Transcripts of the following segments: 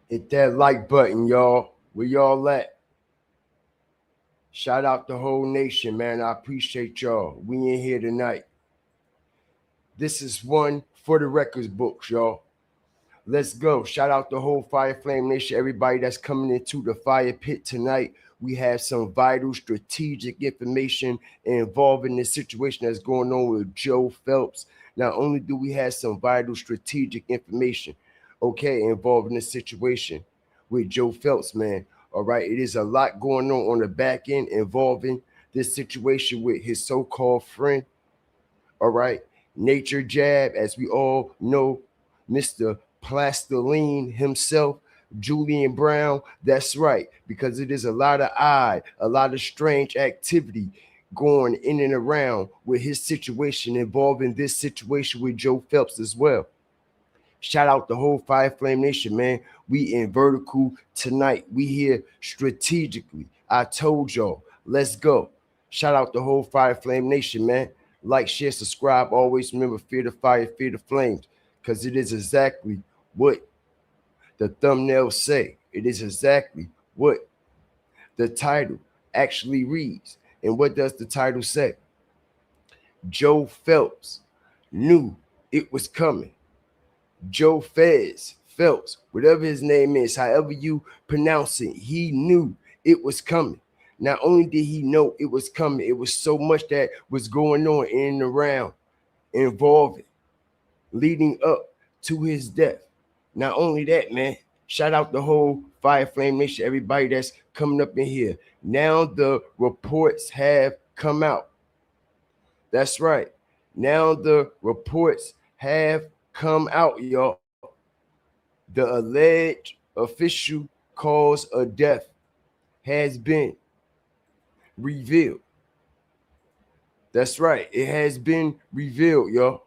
Hit that like button, y'all. Where y'all at? Shout out the whole nation, man. I appreciate y'all. We in here tonight. This is one for the records books, y'all. Let's go. Shout out the whole Fire Flame Nation, everybody that's coming into the fire pit tonight. We have some vital strategic information involving this situation that's going on with Joe Phelps. Not only do we have some vital strategic information, okay, involving this situation with Joe Phelps, man. All right, it is a lot going on the back end involving this situation with his so-called friend. All right, Nature Jab, as we all know, Mr. Plastoline himself, Julian Brown. That's right, because it is a lot of a lot of strange activity going in and around with his situation involving this situation with Joe Phelps as well. Shout out the whole Fire Flame Nation, man. We in vertical tonight. We here strategically. I told y'all, let's go. Shout out the whole Fire Flame Nation, man. Like, share, subscribe. Always remember, fear the fire, fear the flames. Because it is exactly what the thumbnail say. It is exactly what the title actually reads. And what does the title say? Joe Phelps knew it was coming. Joe Felz, whatever his name is, however you pronounce it, he knew it was coming. Not only did he know it was coming, it was so much that was going on in and around, involving, leading up to his death. Not only that, man, shout out the whole Fire Flame Nation, everybody that's coming up in here. Now the reports have come out. That's right. Now the reports have come out, y'all. The alleged official cause of death has been revealed. That's right. It has been revealed, y'all.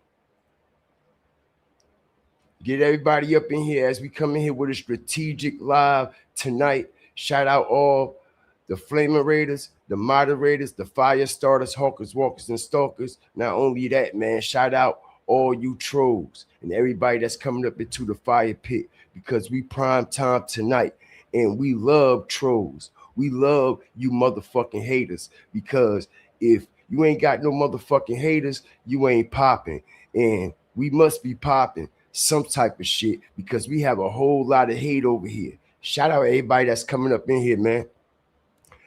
Get everybody up in here as we come in here with a strategic live tonight. Shout out all the Flamer Raiders, the moderators, the fire starters, hawkers, walkers, and stalkers. Not only that, man, shout out all you trolls and everybody that's coming up into the fire pit, because we prime time tonight and we love trolls. We love you motherfucking haters, because if you ain't got no motherfucking haters, you ain't popping. And we must be popping some type of shit, because we have a whole lot of hate over here. Shout out everybody that's coming up in here, man.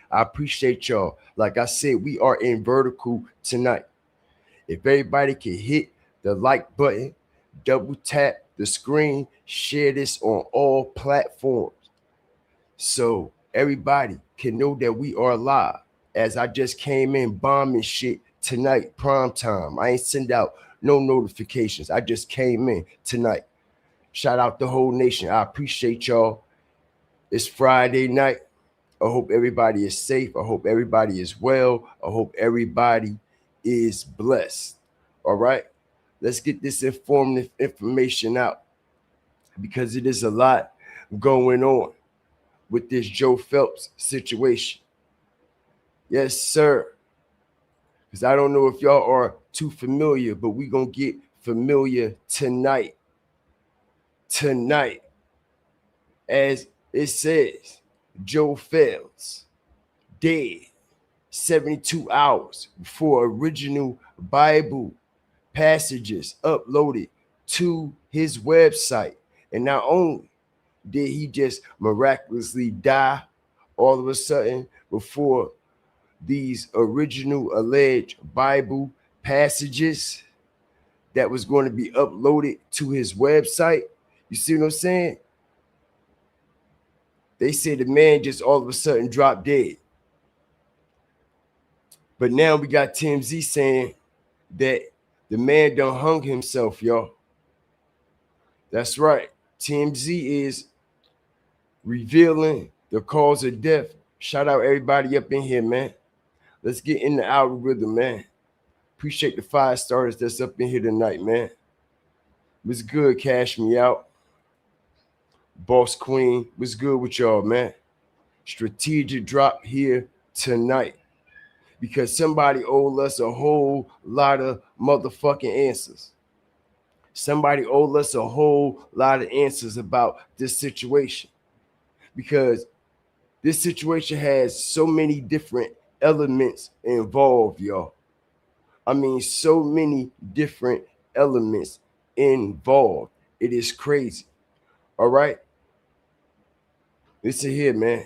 I appreciate y'all. Like I said, we are in vertical tonight. If everybody can hit the like button, double tap the screen, share this on all platforms, so everybody can know that we are live. As I just came in bombing shit tonight, prime time. I ain't send out no notifications. I just came in tonight. Shout out the whole nation. I appreciate y'all. It's Friday night. I hope everybody is safe. I hope everybody is well. I hope everybody is blessed. All right. Let's get this informative information out, because it is a lot going on with this Joe Phelps situation. Yes, sir. Because I don't know if y'all are too familiar, but we going to get familiar tonight. Tonight, as it says, Joe Felz dead 72 hours before original Bible passages uploaded to his website. And not only did he just miraculously die all of a sudden before these original alleged Bible passages that was going to be uploaded to his website. You see what I'm saying? They say the man just all of a sudden dropped dead. But now we got TMZ saying that the man done hung himself, y'all. That's right. TMZ is revealing the cause of death. Shout out everybody up in here, man. Let's get in the algorithm, man. Appreciate the 5 stars that's up in here tonight, man. What's good, Cash Me Out? Boss Queen, what's good with y'all, man? Strategic drop here tonight, because somebody owed us a whole lot of motherfucking answers. Somebody owed us a whole lot of answers about this situation. because this situation has so many different elements involved, y'all. I mean, so many different elements involved. It is crazy. All right. Listen here, man.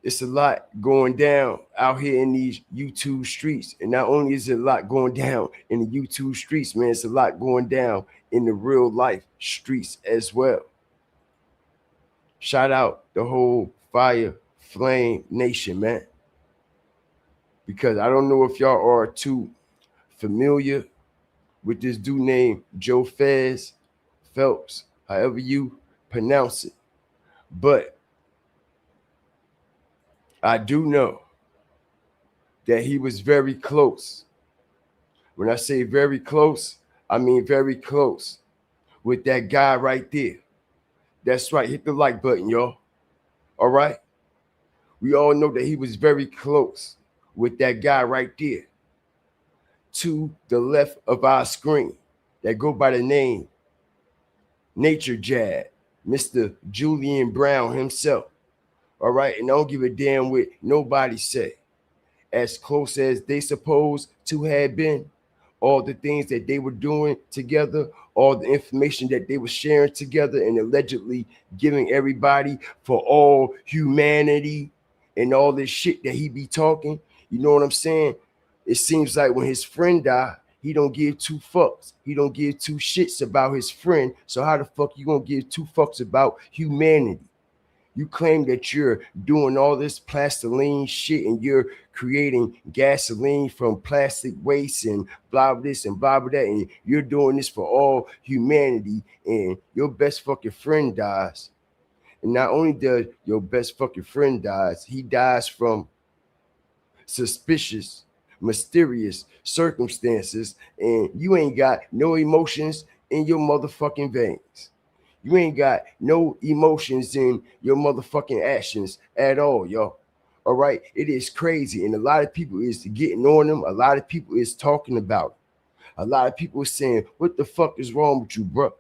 It's a lot going down out here in these YouTube streets. And not only is it a lot going down in the YouTube streets, man, it's a lot going down in the real life streets as well. Shout out the whole Fire Flame Nation, man. Because I don't know if y'all are too familiar with this dude named Joe Felz, however you pronounce it. But I do know that he was very close. When I say very close, I mean very close with that guy right there. That's right. Hit the like button, y'all. All right. We all know that he was very close with that guy right there to the left of our screen that go by the name Nature Jad, Mr. Julian Brown himself. All right. And I don't give a damn what nobody say. As close as they supposed to have been, all the things that they were doing together, all the information that they were sharing together and allegedly giving everybody for all humanity and all this shit that he be talking. You know what I'm saying? It seems like when his friend died, he don't give two fucks. He don't give two shits about his friend. So how the fuck you gonna give two fucks about humanity? You claim that you're doing all this plastiline shit and you're creating gasoline from plastic waste and blah blah this and blah blah that, and you're doing this for all humanity, and your best fucking friend dies. And not only does your best fucking friend dies, he dies from suspicious, mysterious circumstances, and you ain't got no emotions in your motherfucking veins. You ain't got no emotions in your motherfucking actions at all, y'all. All right. It is crazy. And a lot of people is getting on them. A lot of people is talking about it. A lot of people are saying, what the fuck is wrong with you, bro?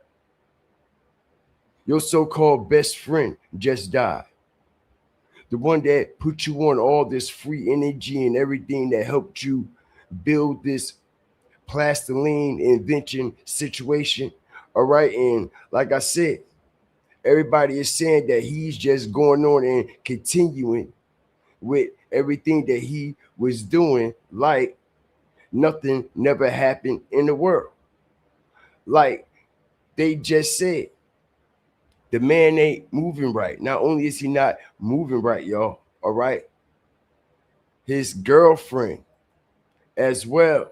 Your so-called best friend just died. The one that put you on all this free energy and everything that helped you build this plastiline invention situation. All right. And like I said, everybody is saying that he's just going on and continuing with everything that he was doing, like nothing never happened in the world. Like they just said, the man ain't moving right. Not only is he not moving right, y'all, all right, his girlfriend as well,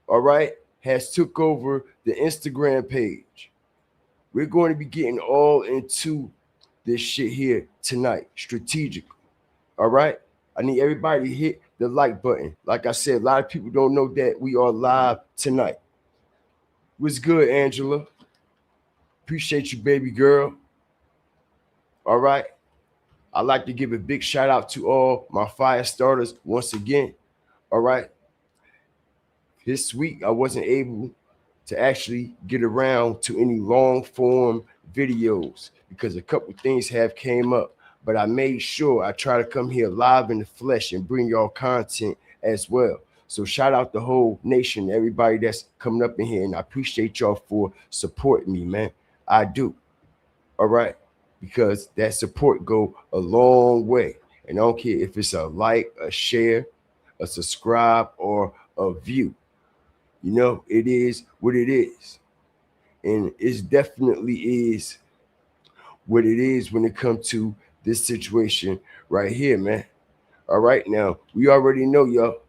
all right, has took over the Instagram page. We're going to be getting all into this shit here tonight, strategically. All right. I need everybody to hit the like button. Like I said, a lot of people don't know that we are live tonight. What's good, Angela? Appreciate you, baby girl. All right. I'd like to give a big shout out to all my fire starters once again. All right. This week, I wasn't able to actually get around to any long form videos because a couple things have came up, but I made sure I try to come here live in the flesh and bring y'all content as well. So shout out the whole nation, everybody that's coming up in here, and I appreciate y'all for supporting me, man. I do. All right. Because that support go a long way. And I don't care if it's a like, a share, a subscribe, or a view. You know, it is what it is. And it definitely is what it is when it comes to this situation right here, man. All right, now, we already know, y'all,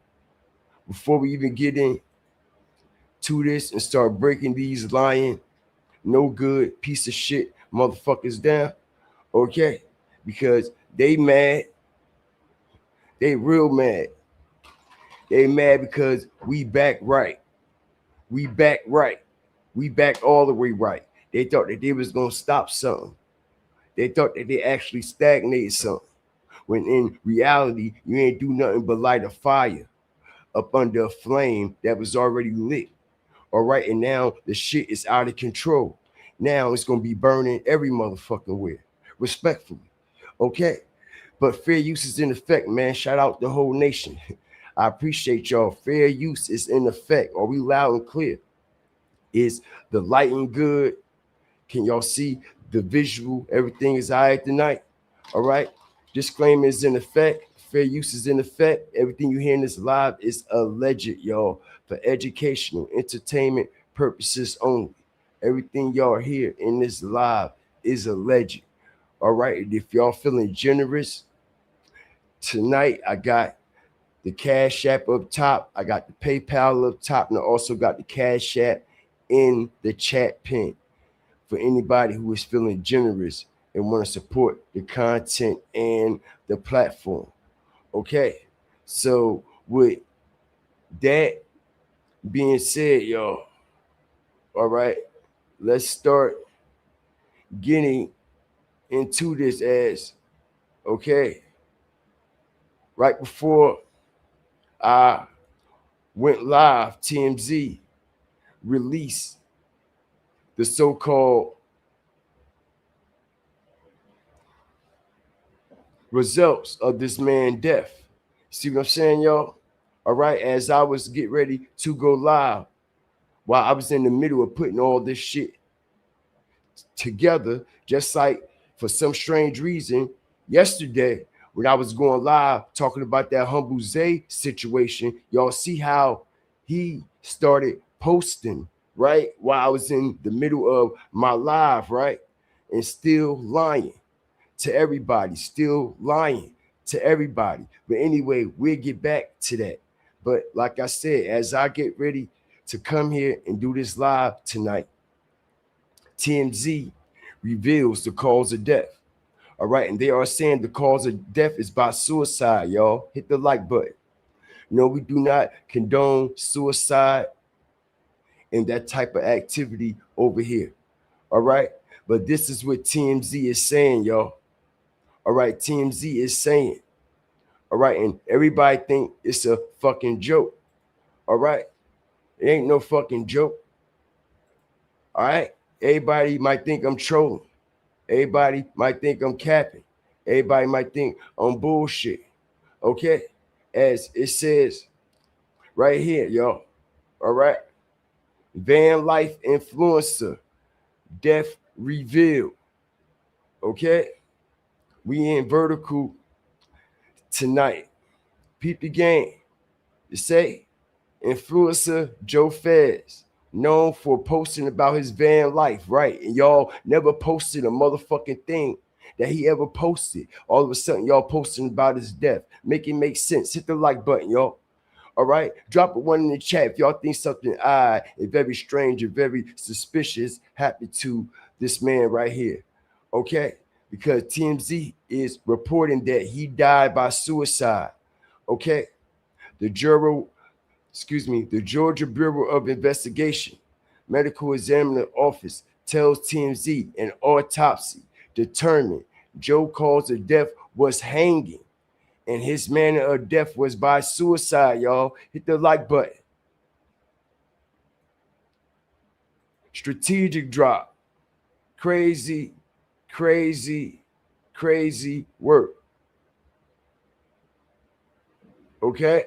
before we even get into this and start breaking these lying, no good piece of shit motherfuckers down, okay? Because they mad. They real mad. They mad because we back right. We back right. We back all the way right. They thought that they was going to stop something. They thought that they actually stagnated something. When in reality, you ain't do nothing but light a fire up under a flame that was already lit. All right, and now the shit is out of control. Now it's going to be burning every motherfucking where. respectfully. Okay? But fair use is in effect, man. Shout out the whole nation. I appreciate y'all. Fair use is in effect. Are we loud and clear? Is the lighting good? Can y'all see the visual? Everything is all right tonight. All right. Disclaimer is in effect. Fair use is in effect. Everything you hear in this live is alleged, y'all, for educational, entertainment purposes only. Everything y'all hear in this live is alleged. All right. And if y'all feeling generous tonight, I got the Cash App up top. I got the PayPal up top, and I also got the Cash App in the chat pin for anybody who is feeling generous and want to support the content and the platform. Okay, so with that being said, y'all, all right, let's start getting into this as okay. Right before I went live, TMZ released the so-called results of this man's death. See what I'm saying, y'all? All right, as I was getting ready to go live, while I was in the middle of putting all this shit together, just like for some strange reason, yesterday, when I was going live talking about that Humble Zay situation, y'all see how he started posting, right? While I was in the middle of my live, right? And still lying to everybody, still lying to everybody. But anyway, we'll get back to that. But like I said, as I get ready to come here and do this live tonight, TMZ reveals the cause of death. All right, and they are saying the cause of death is by suicide, y'all. Hit the like button. No, we do not condone suicide and that type of activity over here. All right, but this is what TMZ is saying, y'all. All right, TMZ is saying. All right, and everybody think it's a fucking joke. All right, it ain't no fucking joke. All right, everybody might think I'm trolling. Everybody might think I'm capping. Everybody might think I'm bullshit. Okay, as it says right here, y'all. All right, van life influencer death revealed. Okay, we in vertical tonight. Peep the game. You say influencer Joe Felz, known for posting about his van life, right? And y'all never posted a motherfucking thing that he ever posted. All of a sudden, y'all posting about his death. Make it make sense. Hit the like button, y'all. All right, drop a one in the chat if y'all think something odd and very strange and very suspicious happened to this man right here. Okay, because TMZ is reporting that he died by suicide. Okay, the Georgia Bureau of Investigation Medical Examiner Office tells TMZ an autopsy determined Joe's cause of death was hanging, and his manner of death was by suicide, y'all. Hit the like button. Strategic drop. Crazy, crazy, crazy work. Okay?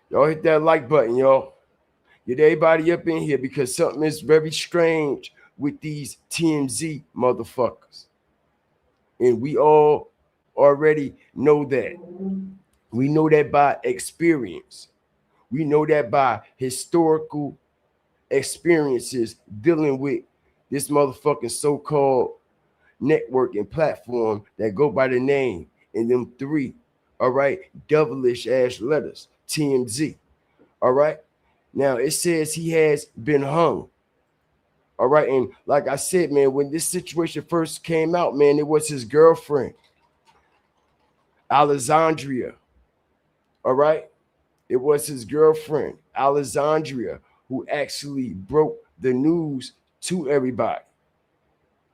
Y'all hit that like button, y'all. Get everybody up in here because something is very strange with these TMZ motherfuckers. And we all already know that. We know that by experience. We know that by historical experiences dealing with this motherfucking so-called network and platform that go by the name in them three, all right, devilish ass letters, TMZ. All right. Now it says he has been hung. All right. And like I said, man, when this situation first came out, man, it was his girlfriend, Alexandria. All right. It was his girlfriend, Alexandria, who actually broke the news to everybody.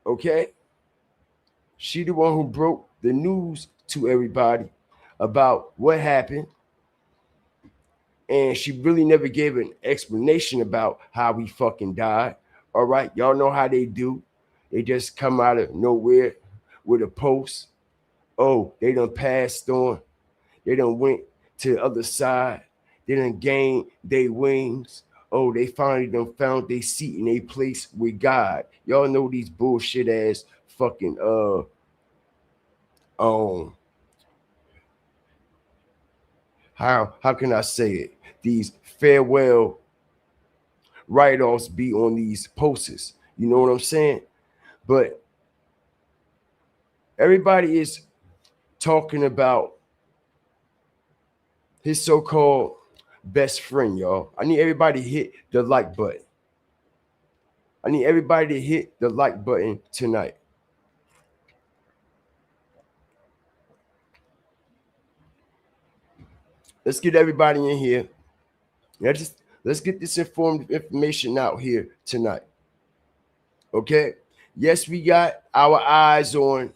Okay. She the one who broke the news to everybody about what happened. And she really never gave an explanation about how he fucking died. All right. Y'all know how they do. They just come out of nowhere with a post. Oh, they done passed on. They done went to the other side. They done gained their wings. Oh, they finally done found their seat in a place with God. Y'all know these bullshit ass fucking how can I say it? These farewell write-offs be on these posters. You know what I'm saying? But everybody is talking about his so-called best friend, y'all. I need everybody to hit the like button. I need everybody to hit the like button tonight. Let's get everybody in here. Let's get this informed information out here tonight. Okay? Yes, we got our eyes on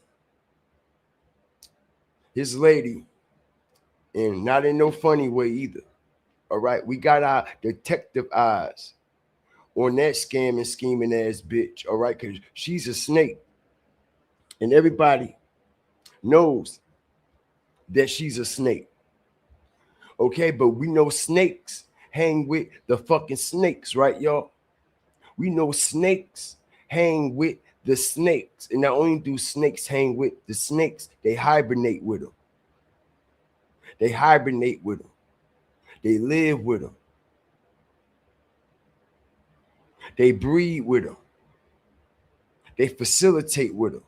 his lady, and not in no funny way either. All right, we got our detective eyes on that scamming, scheming ass bitch. All right, because she's a snake, and everybody knows that she's a snake. Okay, but we know snakes hang with the fucking snakes, right, y'all? We know snakes hang with the snakes, and not only do snakes hang with the snakes, they hibernate with them. They hibernate with them. They live with them. They breed with them. They facilitate with them.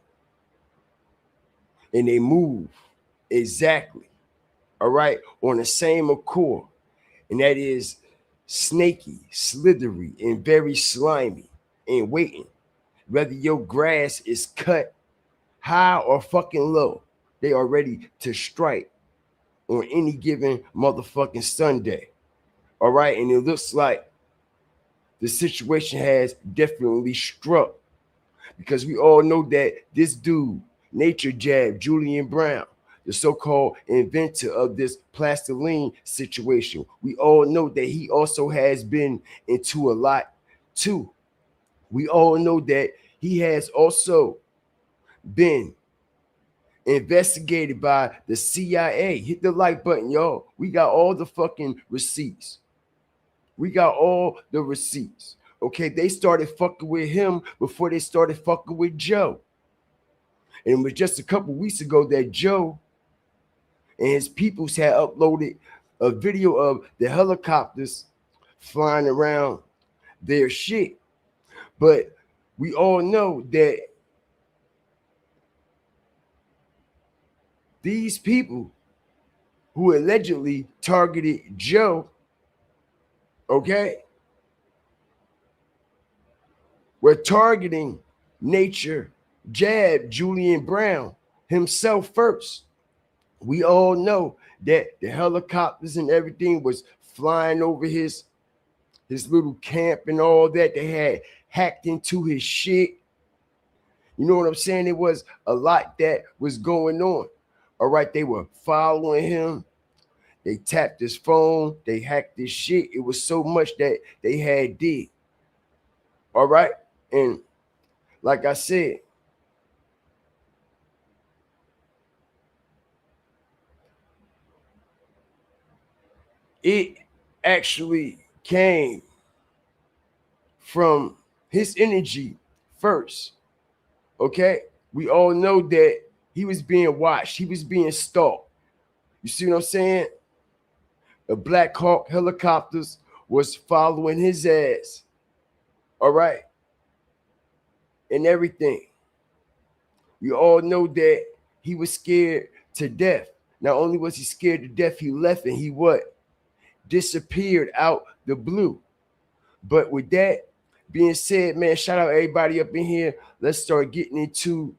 And they move exactly, all right, on the same accord. And that is snaky, slithery, and very slimy and waiting. Whether your grass is cut high or fucking low, they are ready to strike on any given motherfucking Sunday. All right, and it looks like the situation has definitely struck, because we all know that this dude, Nature Jab, Julian Brown, the so-called inventor of this plastiline situation, we all know that he also has been into a lot too. We all know that he has also been investigated by the CIA. Hit the like button, y'all. We got all the fucking receipts. We got all the receipts. Okay, they started fucking with him before they started fucking with Joe. And it was just a couple weeks ago that Joe and his peoples had uploaded a video of the helicopters flying around their shit. But we all know that these people who allegedly targeted Joe, okay, were targeting Nature Jab, Julian Brown himself first. We all know that the helicopters and everything was flying over his little camp and all that. They had hacked into his shit. You know what I'm saying? It was a lot that was going on. All right, they were following him. They tapped his phone. They hacked his shit. It was so much that they had did. All right, and like I said, it actually came from his energy first. Okay, we all know that he was being watched. He was being stalked. You see what I'm saying? The Black Hawk helicopters was following his ass. All right, and everything. We all know that he was scared to death. Not only was he scared to death, he left and he what? Disappeared out the blue. But with that being said, man, shout out everybody up in here. Let's start getting into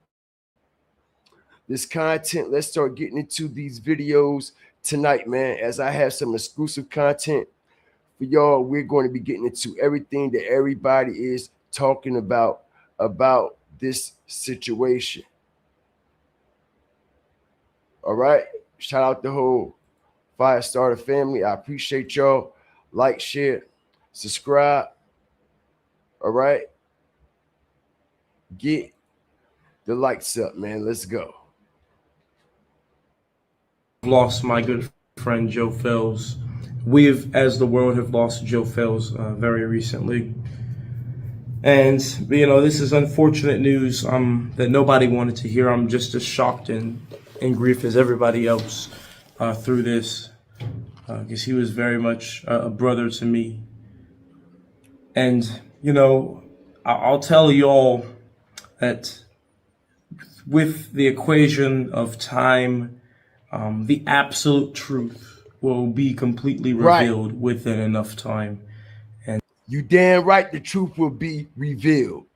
this content. Let's start getting into these videos tonight, man. As I have some exclusive content for y'all, we're going to be getting into everything that everybody is talking about this situation. All right. Shout out the whole Firestarter family. I appreciate y'all. Like, share, subscribe. All right. Get the lights up, man. Let's go. Lost my good friend Joe Felz. We've, as the world, have lost Joe Felz very recently. And, this is unfortunate news that nobody wanted to hear. I'm just as shocked and in grief as everybody else through this, because he was very much a brother to me. And, I'll tell y'all that with the equation of time, the absolute truth will be completely revealed within enough time. And you damn right the truth will be revealed.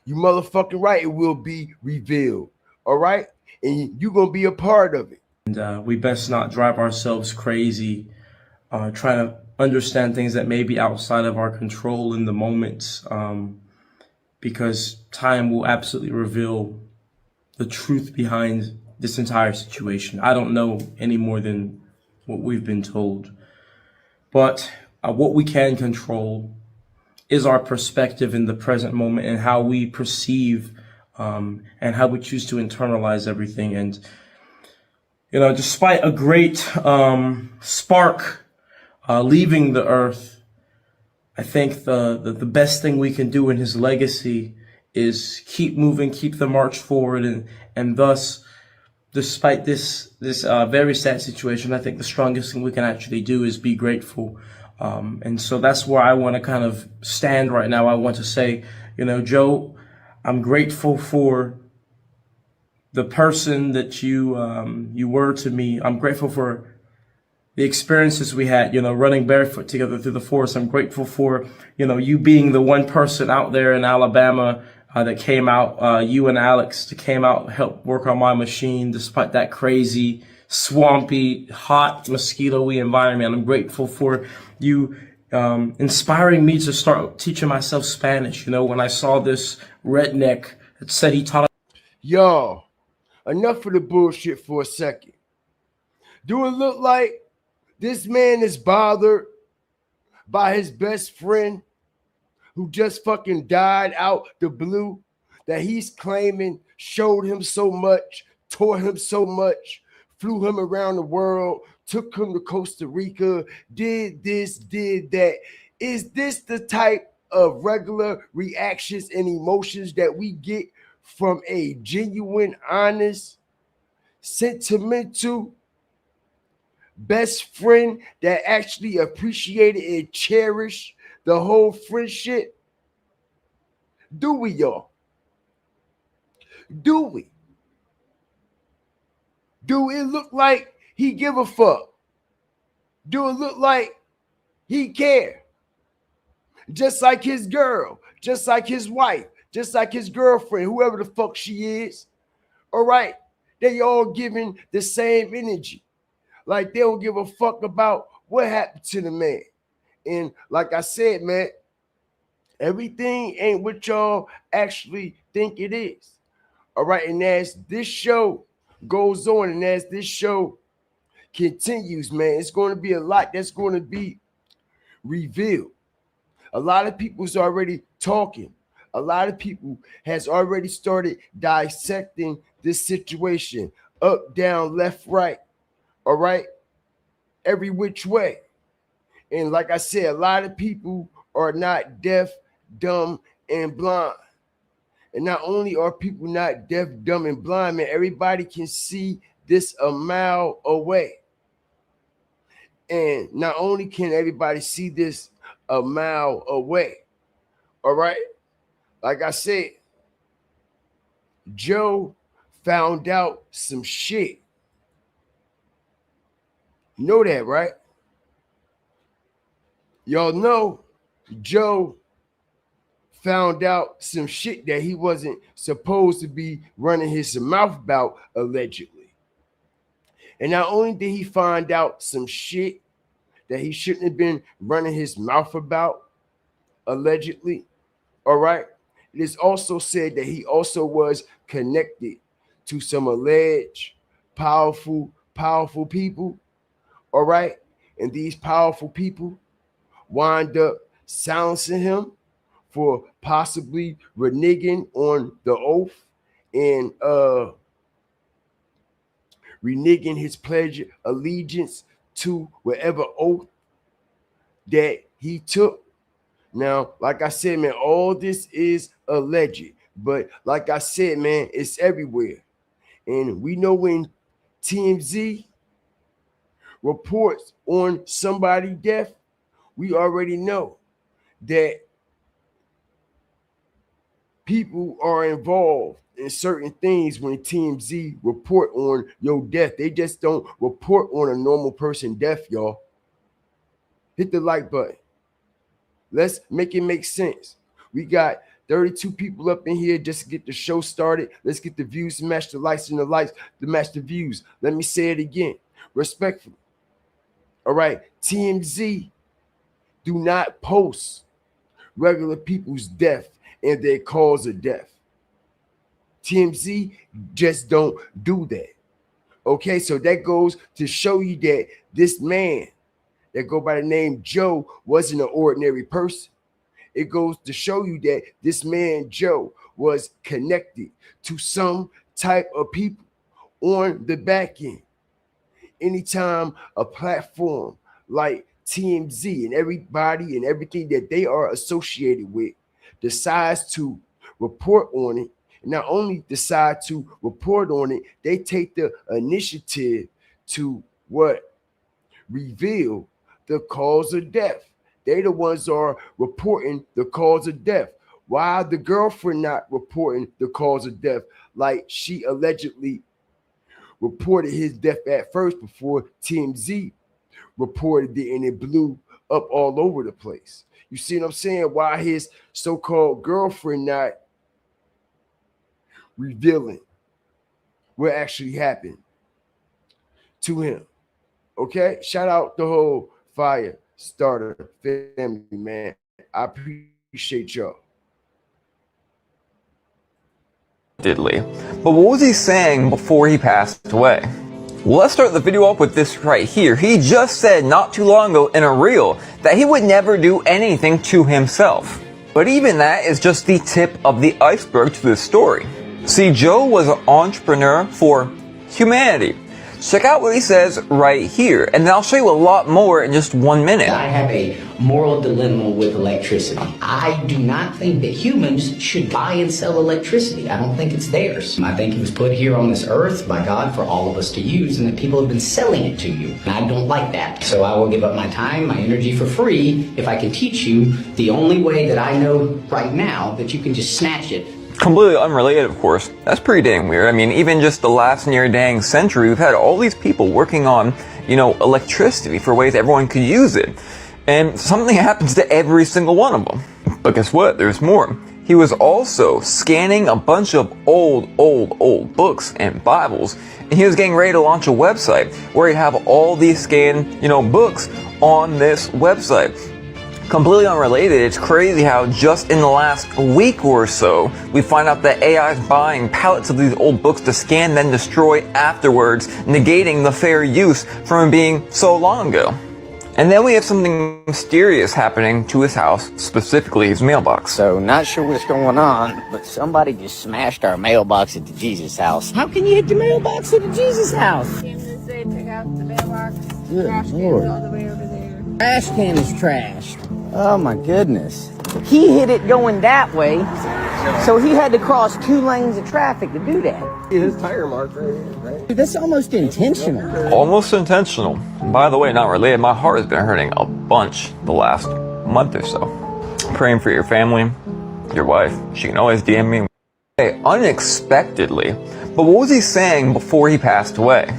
You motherfucking right, it will be revealed. All right? And you going to be a part of it. And we best not drive ourselves crazy trying to understand things that may be outside of our control in the moments, because time will absolutely reveal the truth behind this entire situation. I don't know any more than what we've been told. But what we can control is our perspective in the present moment and how we perceive and how we choose to internalize everything. And, despite a great spark leaving the earth, I think the best thing we can do in his legacy is keep moving, keep the march forward, and thus, despite this very sad situation, I think the strongest thing we can actually do is be grateful. And so that's where I want to kind of stand right now. I want to say, Joe, I'm grateful for the person that you were to me. I'm grateful for the experiences we had, running barefoot together through the forest. I'm grateful for, you being the one person out there in Alabama that came out, you and Alex that came out, helped work on my machine despite that crazy, swampy, hot, mosquito-y environment. I'm grateful for you inspiring me to start teaching myself Spanish. When I saw this redneck that said he taught. Y'all, enough of the bullshit for a second. Do it look like this man is bothered by his best friend who just fucking died out the blue, that he's claiming showed him so much, taught him so much, flew him around the world, took him to Costa Rica, did this, did that? Is this the type of regular reactions and emotions that we get from a genuine, honest, sentimental best friend that actually appreciated and cherished the whole friendship? Do we, y'all? Do we? Do it look like he give a fuck? Do it look like he care? Just like his girl, just like his wife, just like his girlfriend, whoever the fuck she is. All right? They all giving the same energy. Like they don't give a fuck about what happened to the man. And like I said, man, everything ain't what y'all actually think it is. All right. And as this show goes on and as this show continues, man, it's going to be a lot that's going to be revealed. A lot of people's already talking. A lot of people has already started dissecting this situation up, down, left, right. All right. Every which way. And like I said, a lot of people are not deaf, dumb, and blind. And not only are people not deaf, dumb, and blind, man, everybody can see this a mile away. And not only can everybody see this a mile away, all right? Like I said, Joe found out some shit. You know that, right? Y'all know Joe found out some shit that he wasn't supposed to be running his mouth about, allegedly. And not only did he find out some shit that he shouldn't have been running his mouth about, allegedly, all right, it is also said that he also was connected to some alleged powerful people, all right? And these powerful people wind up silencing him for possibly reneging on the oath and reneging his pledge allegiance to whatever oath that he took. Now, like I said, man, all this is alleged, but like I said, man, it's everywhere. And we know when TMZ reports on somebody's death, we already know that people are involved in certain things when TMZ report on your death. They just don't report on a normal person death, y'all. Hit the like button. Let's make it make sense. We got 32 people up in here just to get the show started. Let's get the views to match the likes and the likes to match the views. Let me say it again, respectfully. All right, TMZ do not post regular people's death and their cause of death. TMZ just don't do that. Okay, so that goes to show you that this man that go by the name Joe wasn't an ordinary person. It goes to show you that this man Joe was connected to some type of people on the back end. Anytime a platform like TMZ and everybody and everything that they are associated with decides to report on it, not only decide to report on it, they take the initiative to what? Reveal the cause of death. They the ones are reporting the cause of death. Why the girlfriend not reporting the cause of death like she allegedly reported his death at first before TMZ reported it and it blew up all over the place? You see what I'm saying? Why his so-called girlfriend not revealing what actually happened to him? Okay, shout out the whole fire starter family, man. I appreciate y'all. But what was he saying before he passed away? Well, let's start the video off with this right here. He just said not too long ago in a reel that he would never do anything to himself. But even that is just the tip of the iceberg to this story. See, Joe was an entrepreneur for humanity. Check out what he says right here, and then I'll show you a lot more in just 1 minute. I have a moral dilemma with electricity. I do not think that humans should buy and sell electricity. I don't think it's theirs. I think it was put here on this earth by God for all of us to use, and that people have been selling it to you. And I don't like that. So I will give up my time, my energy for free if I can teach you the only way that I know right now that you can just snatch it. Completely unrelated, of course. That's pretty dang weird. I mean, even just the last near dang century, we've had all these people working on, electricity for ways everyone could use it. And something happens to every single one of them. But guess what? There's more. He was also scanning a bunch of old books and Bibles, and he was getting ready to launch a website where he'd have all these scanned, books on this website. Completely unrelated, it's crazy how just in the last week or so, we find out that AI is buying pallets of these old books to scan, then destroy afterwards, negating the fair use from it being so long ago. And then we have something mysterious happening to his house, specifically his mailbox. So, not sure what's going on, but somebody just smashed our mailbox at the Jesus house. How can you hit your mailbox at the Jesus house? Came to say pick out the mailbox. Good Trash can's Lord. all the way over there. Trash can is trashed. Oh my goodness. He hit it going that way, so he had to cross 2 lanes of traffic to do that. His tire mark right here, right? Dude, that's almost intentional. Almost intentional. By the way, not related, my heart has been hurting a bunch the last month or so. Praying for your family, your wife. She can always DM me. Hey, unexpectedly. But what was he saying before he passed away?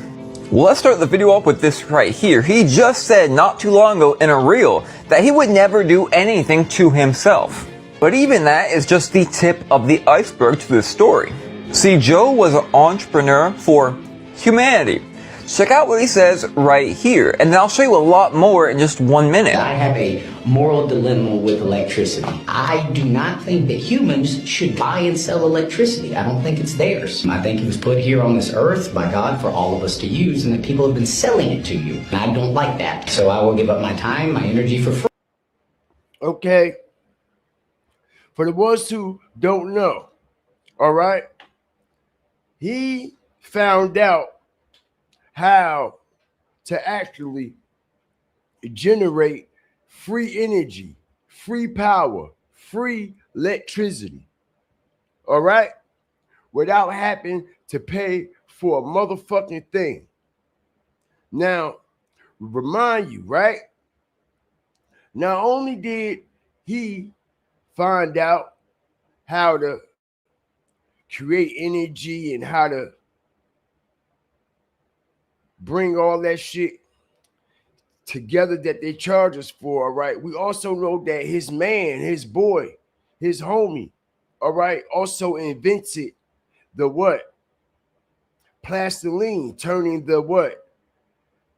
Well, let's start the video off with this right here. He just said not too long ago in a reel that he would never do anything to himself. But even that is just the tip of the iceberg to this story. See, Joe was an entrepreneur for humanity. Check out what he says right here, and then I'll show you a lot more in just 1 minute. I have a moral dilemma with electricity. I do not think that humans should buy and sell electricity. I don't think it's theirs. I think it was put here on this earth by God for all of us to use, and that people have been selling it to you. And I don't like that. So I will give up my time, my energy for free. Okay. For the ones who don't know, all right, he found out how to actually generate free energy, free power, free electricity. All right? Without having to pay for a motherfucking thing. Now, remind you, right? Not only did he find out how to create energy and how to bring all that shit together that they charge us for, all right? We also know that his man, his boy, his homie, all right, also invented the what? Plastiline, turning the what?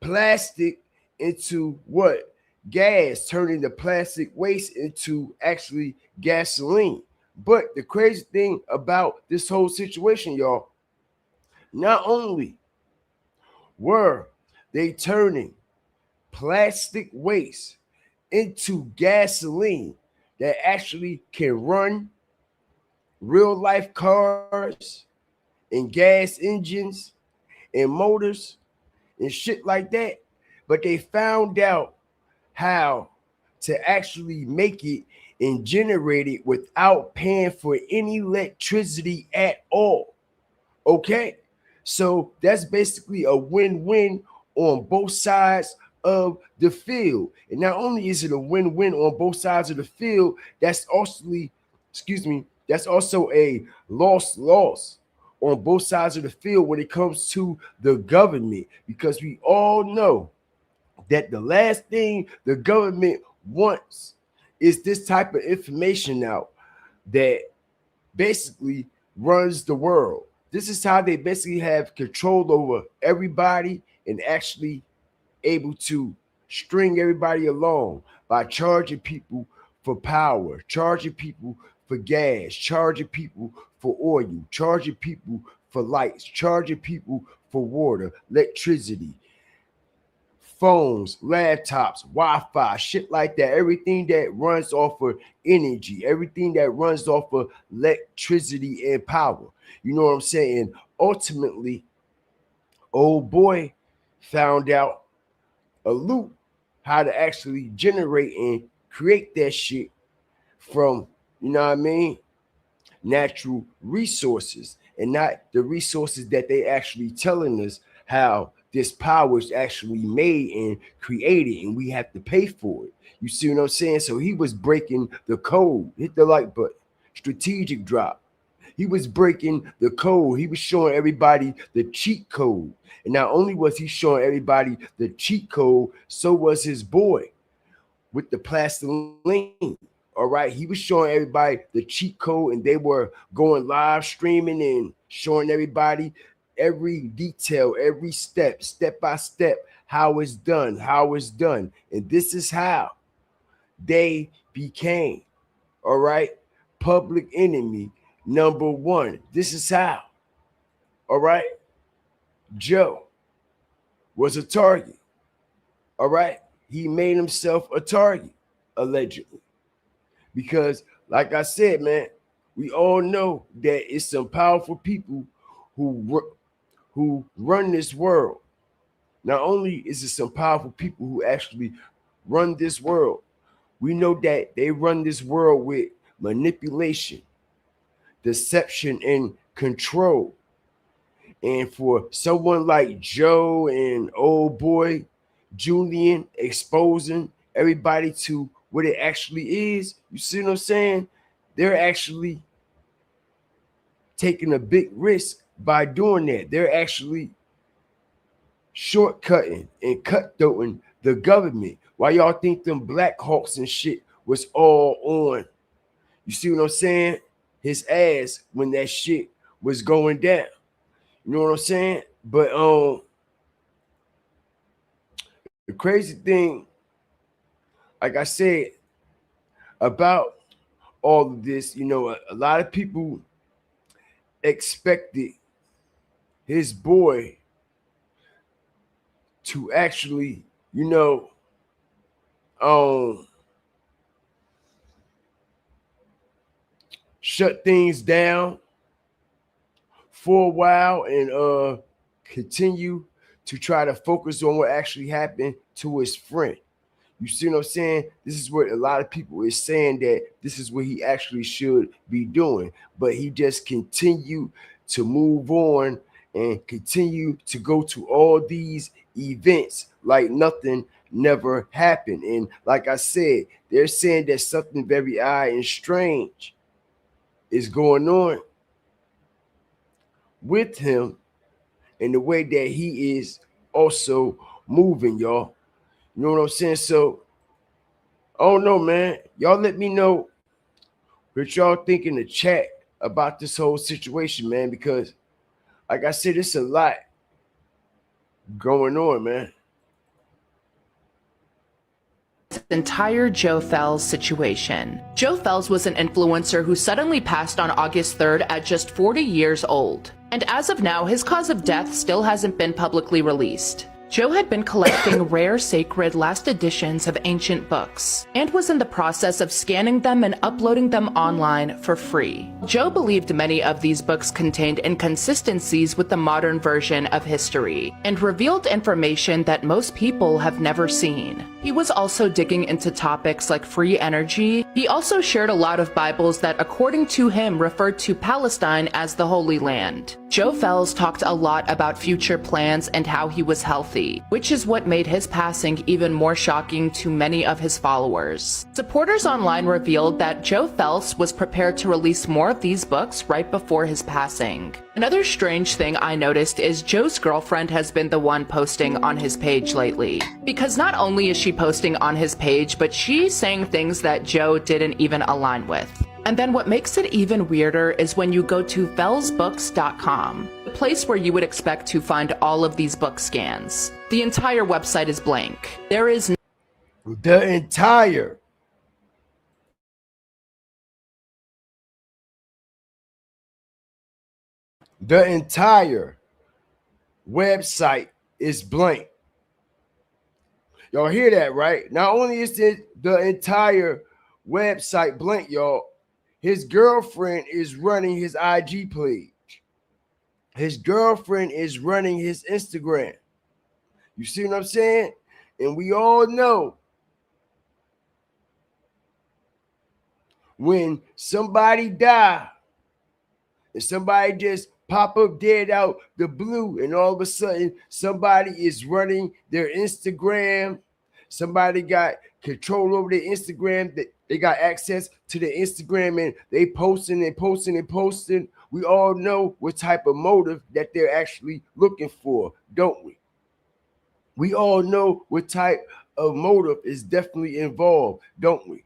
Plastic into what? Gas, turning the plastic waste into actually gasoline. But the crazy thing about this whole situation, y'all, not only were they turning plastic waste into gasoline that actually can run real life cars and gas engines and motors and shit like that, but they found out how to actually make it and generate it without paying for any electricity at all. Okay? So that's basically a win-win on both sides of the field. And not only is it a win-win on both sides of the field, that's also a loss on both sides of the field when it comes to the government, because we all know that the last thing the government wants is this type of information out that basically runs the world. This is how they basically have control over everybody and actually able to string everybody along by charging people for power, charging people for gas, charging people for oil, charging people for lights, charging people for water, electricity, phones, laptops, Wi-Fi, shit like that. Everything that runs off of energy, everything that runs off of electricity and power. You know what I'm saying? Ultimately, old boy found out a loop how to actually generate and create that shit from, you know what I mean, natural resources, and not the resources that they actually telling us how this power is actually made and created, and we have to pay for it. You see what I'm saying? So he was breaking the code. Hit the like button. Strategic drop. He was breaking the code. He was showing everybody the cheat code. And not only was he showing everybody the cheat code, so was his boy with the plastiline. All right. He was showing everybody the cheat code, and they were going live streaming and showing everybody every detail, every step by step, how it's done. And this is how they became, all right, public enemy number one. This is how, all right, Joe was a target, all right. He made himself a target, allegedly, because, like I said, man, we all know that it's some powerful people who run this world. Not only is it some powerful people who actually run this world, we know that they run this world with manipulation, deception, and control. And for someone like Joe and old boy Julian exposing everybody to what it actually is, you see what I'm saying? They're actually taking a big risk by doing that. They're actually shortcutting and cutthroating the government. Why y'all think them Black Hawks and shit was all on, you see what I'm saying, his ass when that shit was going down? You know what I'm saying? But the crazy thing, like I said, about all of this, you know, a lot of people expected his boy to actually, you know, shut things down for a while and continue to try to focus on what actually happened to his friend. You see what I'm saying? This is what a lot of people is saying, that this is what he actually should be doing. But he just continued to move on and continue to go to all these events like nothing never happened. And like I said, they're saying that something very odd and strange is going on with him and the way that he is also moving, y'all. You know what I'm saying? So, I don't know, man. Y'all let me know what y'all think in the chat about this whole situation, man, because like I said, it's a lot going on, man. Entire Joe Felz situation. Joe Felz was an influencer who suddenly passed on August 3rd at just 40 years old. And as of now, his cause of death still hasn't been publicly released. Joe had been collecting rare sacred last editions of ancient books and was in the process of scanning them and uploading them online for free. Joe believed many of these books contained inconsistencies with the modern version of history and revealed information that most people have never seen. He was also digging into topics like free energy. He also shared a lot of Bibles that, according to him, referred to Palestine as the Holy Land. Joe Felz talked a lot about future plans and how he was healthy, which is what made his passing even more shocking to many of his followers. Supporters online revealed that Joe Felz was prepared to release more of these books right before his passing. Another strange thing I noticed is Joe's girlfriend has been the one posting on his page lately. Because not only is she posting on his page, but she's saying things that Joe didn't even align with. And then what makes it even weirder is when you go to felzbooks.com, the place where you would expect to find all of these book scans. The entire website is blank. There is The entire website is blank. Y'all hear that, right? Not only is the entire website blank, y'all, his girlfriend is running his IG page. His girlfriend is running his Instagram. You see what I'm saying? And we all know when somebody die and somebody just pop up dead out the blue, and all of a sudden somebody is running their Instagram, somebody got control over their Instagram, that they got access to the Instagram, and they posting and posting and posting. We all know what type of motive that they're actually looking for, don't we? We all know what type of motive is definitely involved, don't we?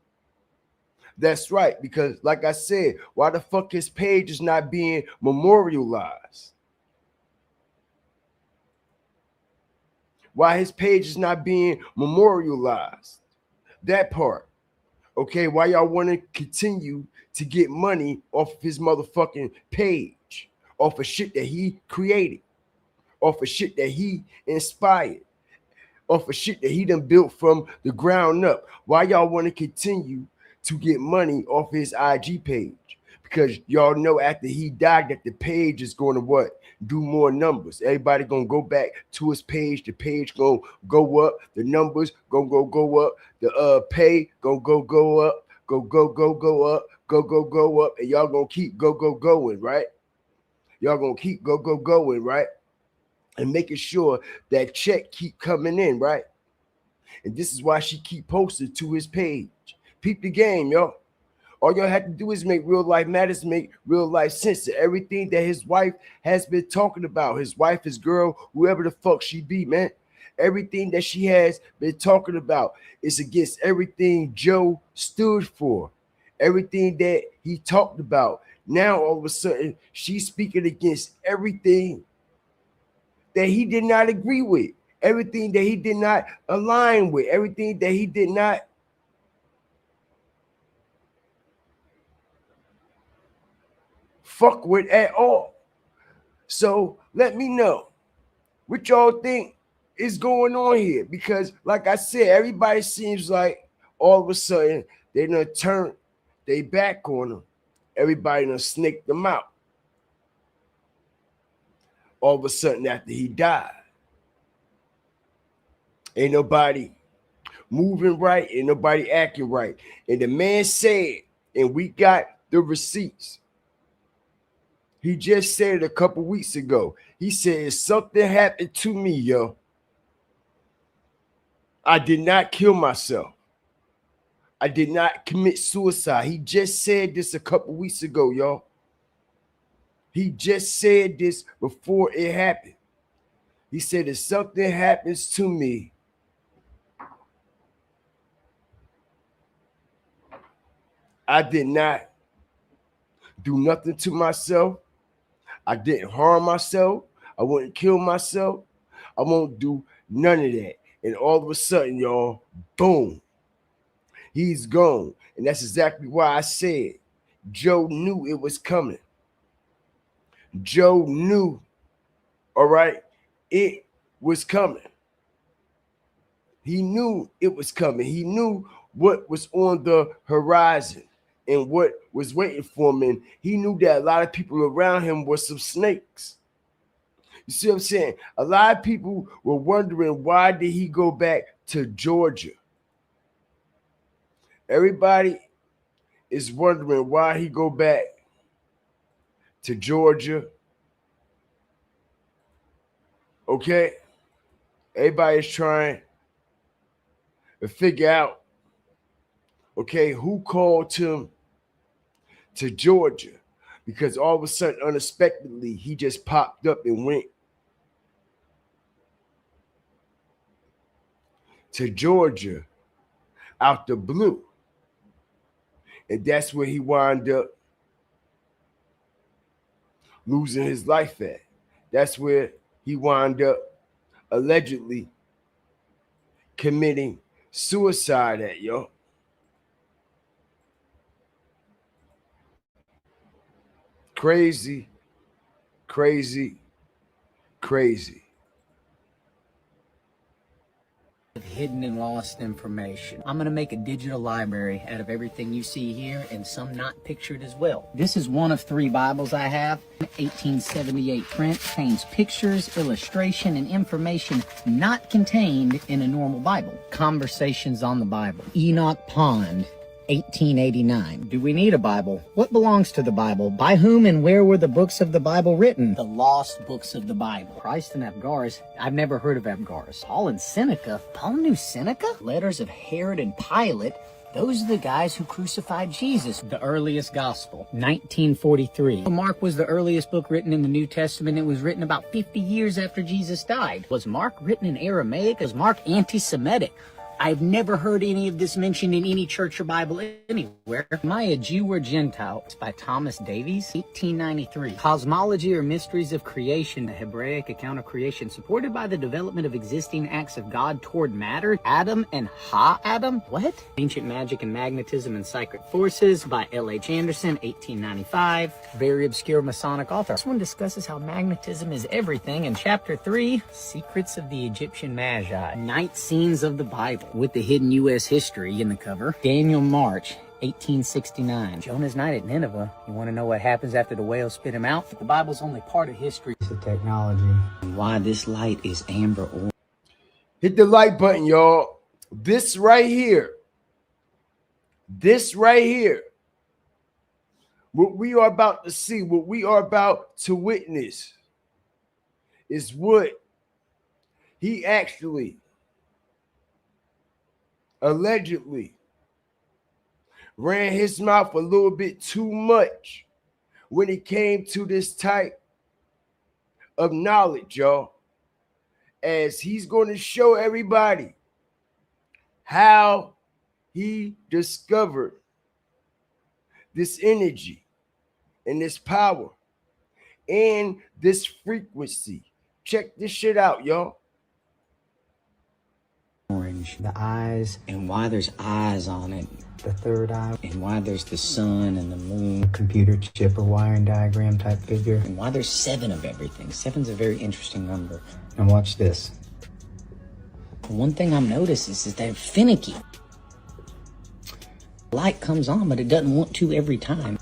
That's right, because like I said, why the fuck his page is not being memorialized? Why his page is not being memorialized? That part. Okay, why y'all want to continue to get money off of his motherfucking page, off of shit that he created, off of shit that he inspired, off of shit that he done built from the ground up? Why y'all want to continue to get money off his IG page? Because y'all know after he died that the page is going to what? Do more numbers. Everybody gonna go back to his page. The page gonna go up. The numbers gonna go up. The pay gonna go up. Go up. And y'all gonna keep going, right? Y'all gonna keep going, right? And making sure that check keep coming in, right? And this is why she keep posting to his page. Peep the game, y'all. All y'all have to do is make real life matters, make real life sense to everything that his wife has been talking about. His wife, his girl, whoever the fuck she be, man. Everything that she has been talking about is against everything Joe stood for. Everything that he talked about. Now, all of a sudden, she's speaking against everything that he did not agree with. Everything that he did not align with. Everything that he did not fuck with at all. So let me know what y'all think is going on here, because like I said, everybody seems like all of a sudden they done turn they back on him. Everybody done snaked them out. all of a sudden after he died. Ain't nobody moving right, ain't nobody acting right. And the man said, and we got the receipts. He just said it a couple weeks ago. He said, something happened to me, yo. I did not kill myself. I did not commit suicide. He just said this a couple weeks ago, y'all. He just said this before it happened. He said, if something happens to me, I did not do nothing to myself. I didn't harm myself. I wouldn't kill myself. I won't do none of that. And all of a sudden, y'all, boom, he's gone. And that's exactly why I said Joe knew it was coming. Joe knew, all right, it was coming. He knew it was coming. He knew what was on the horizon and what was waiting for him. And he knew that a lot of people around him were some snakes. You see what I'm saying? A lot of people were wondering, why did he go back to Georgia? Everybody is wondering why he go back to Georgia. Okay? Everybody's trying to figure out, okay, who called him to Georgia? Because all of a sudden, unexpectedly, he just popped up and went to Georgia out the blue. And that's where he wound up losing his life at. That's where he wound up allegedly committing suicide at, yo. Crazy, crazy, crazy. Hidden and lost information. I'm gonna make a digital library out of everything you see here and some not pictured as well. This is one of 3 Bibles I have. 1878 print, contains pictures, illustration, and information not contained in a normal Bible. Conversations on the Bible. Enoch Pond, 1889. Do we need a Bible? What belongs to the Bible? By whom and where were the books of the Bible written? The lost books of the Bible. Christ and Abgarus. I've never heard of Abgarus. Paul and Seneca. Paul knew Seneca? Letters of Herod and Pilate. Those are the guys who crucified Jesus. The earliest gospel, 1943. Mark was the earliest book written in the New Testament. It was written about 50 years after Jesus died. Was Mark written in Aramaic? Was Mark anti-Semitic? I've never heard any of this mentioned in any church or Bible anywhere. Am I a Jew or Gentile? It's by Thomas Davies, 1893. Cosmology or Mysteries of Creation, the Hebraic account of creation, supported by the development of existing acts of God toward matter. Adam and Ha-Adam? What? Ancient Magic and Magnetism and Sacred Forces by L.H. Anderson, 1895. Very obscure Masonic author. This one discusses how magnetism is everything. In Chapter 3, Secrets of the Egyptian Magi. Night Scenes of the Bible, with the hidden U.S. history in the cover. Daniel March, 1869. Jonah's night at Nineveh. You want to know what happens after the whales spit him out? The Bible's only part of history. It's the technology. And why this light is amber orange. Hit the like button, y'all. This right here, what we are about to see, what we are about to witness is what he actually allegedly ran his mouth a little bit too much when it came to this type of knowledge, y'all, as he's going to show everybody how he discovered this energy and this power and this frequency. Check this shit out, y'all. Orange, the eyes, and why there's eyes on it. The third eye, and why there's the sun and the moon. Computer chip or wiring diagram type figure. And why there's 7 of everything. 7's a very interesting number. And watch this. One thing I've noticed is they're finicky. Light comes on, but it doesn't want to every time.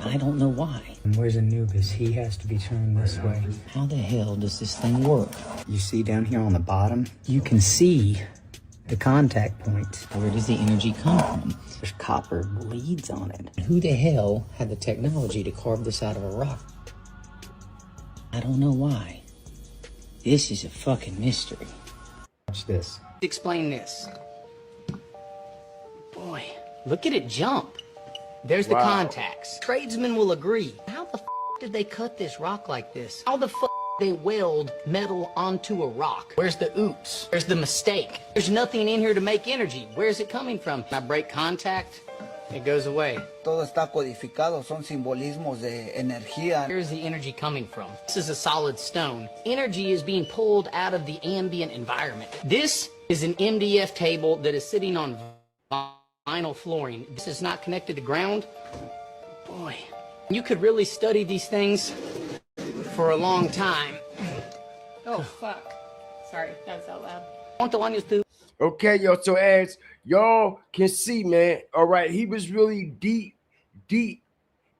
and I don't know why. And where's Anubis? He has to be turned this way. How the hell does this thing work? You see down here on the bottom? You can see the contact point. Where does the energy come from? There's copper leads on it. Who the hell had the technology to carve this out of a rock? I don't know why. This is a fucking mystery. Watch this. Explain this. Boy, look at it jump. There's the contacts. Tradesmen will agree. How the did they cut this rock like this? How the they weld metal onto a rock? Where's the oops? Where's the mistake? There's nothing in here to make energy. Where's it coming from? I break contact, it goes away. Todo está codificado, son simbolismos de energía. Where's the energy coming from? This is a solid stone. Energy is being pulled out of the ambient environment. This is an MDF table that is sitting on vinyl flooring. This is not connected to ground. Boy, you could really study these things for a long time. Oh, fuck. Sorry, that was out loud. Want the one you do? Okay, yo, so as y'all can see, man, all right, he was really deep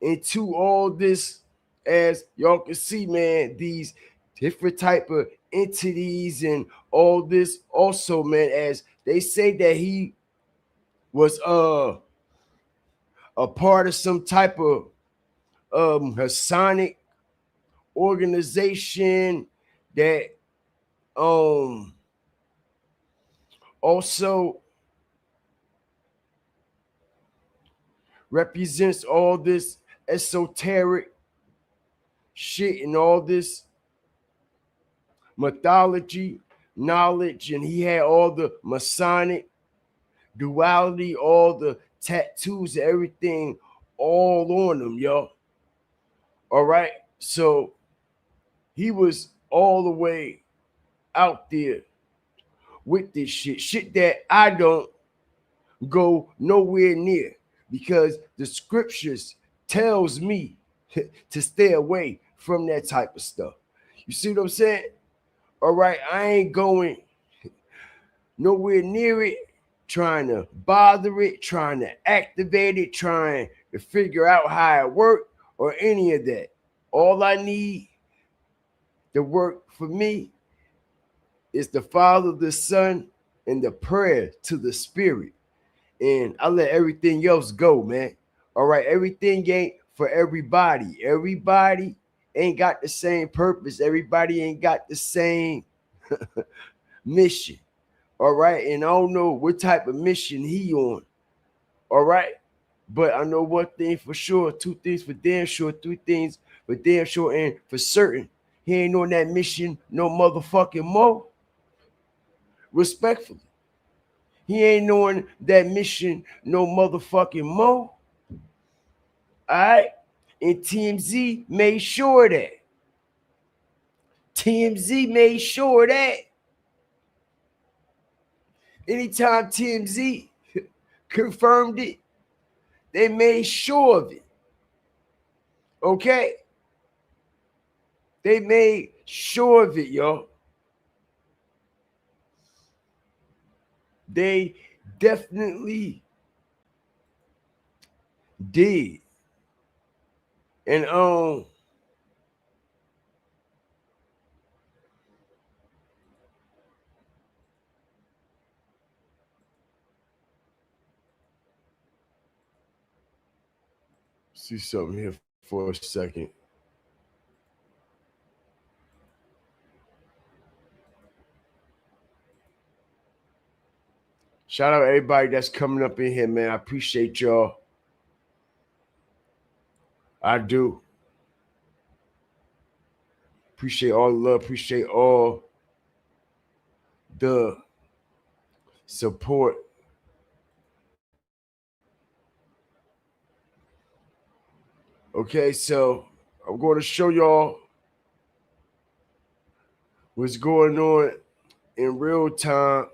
into all this. As y'all can see, man, these different type of entities and all this also, man, as they say that he was a part of some type of Masonic organization that also represents all this esoteric shit and all this mythology knowledge, and he had all the Masonic duality, all the tattoos, everything all on him, yo. All right, so he was all the way out there with this shit that I don't go nowhere near, because the scriptures tells me to stay away from that type of stuff. You see what I'm saying? All right, I ain't going nowhere near it, trying to bother it, trying to activate it, trying to figure out how it works or any of that. All I need to work for me is the Father, the Son, and the prayer to the Spirit. And I let everything else go, man. All right, everything ain't for everybody. Everybody ain't got the same purpose. Everybody ain't got the same mission. All right, and I don't know what type of mission he on. All right, but I know one thing for sure, two things for damn sure, three things for damn sure, and for certain. He ain't on that mission no motherfucking more. Respectfully. He ain't on that mission no motherfucking more. All right? And TMZ made sure that. TMZ made sure that. Anytime TMZ confirmed it, they made sure of it. Okay? They made sure of it, y'all. They definitely did. And see something here for a second. Shout out everybody that's coming up in here, man. I appreciate y'all. I do. Appreciate all the love. Appreciate all the support. Okay, so I'm going to show y'all what's going on in real time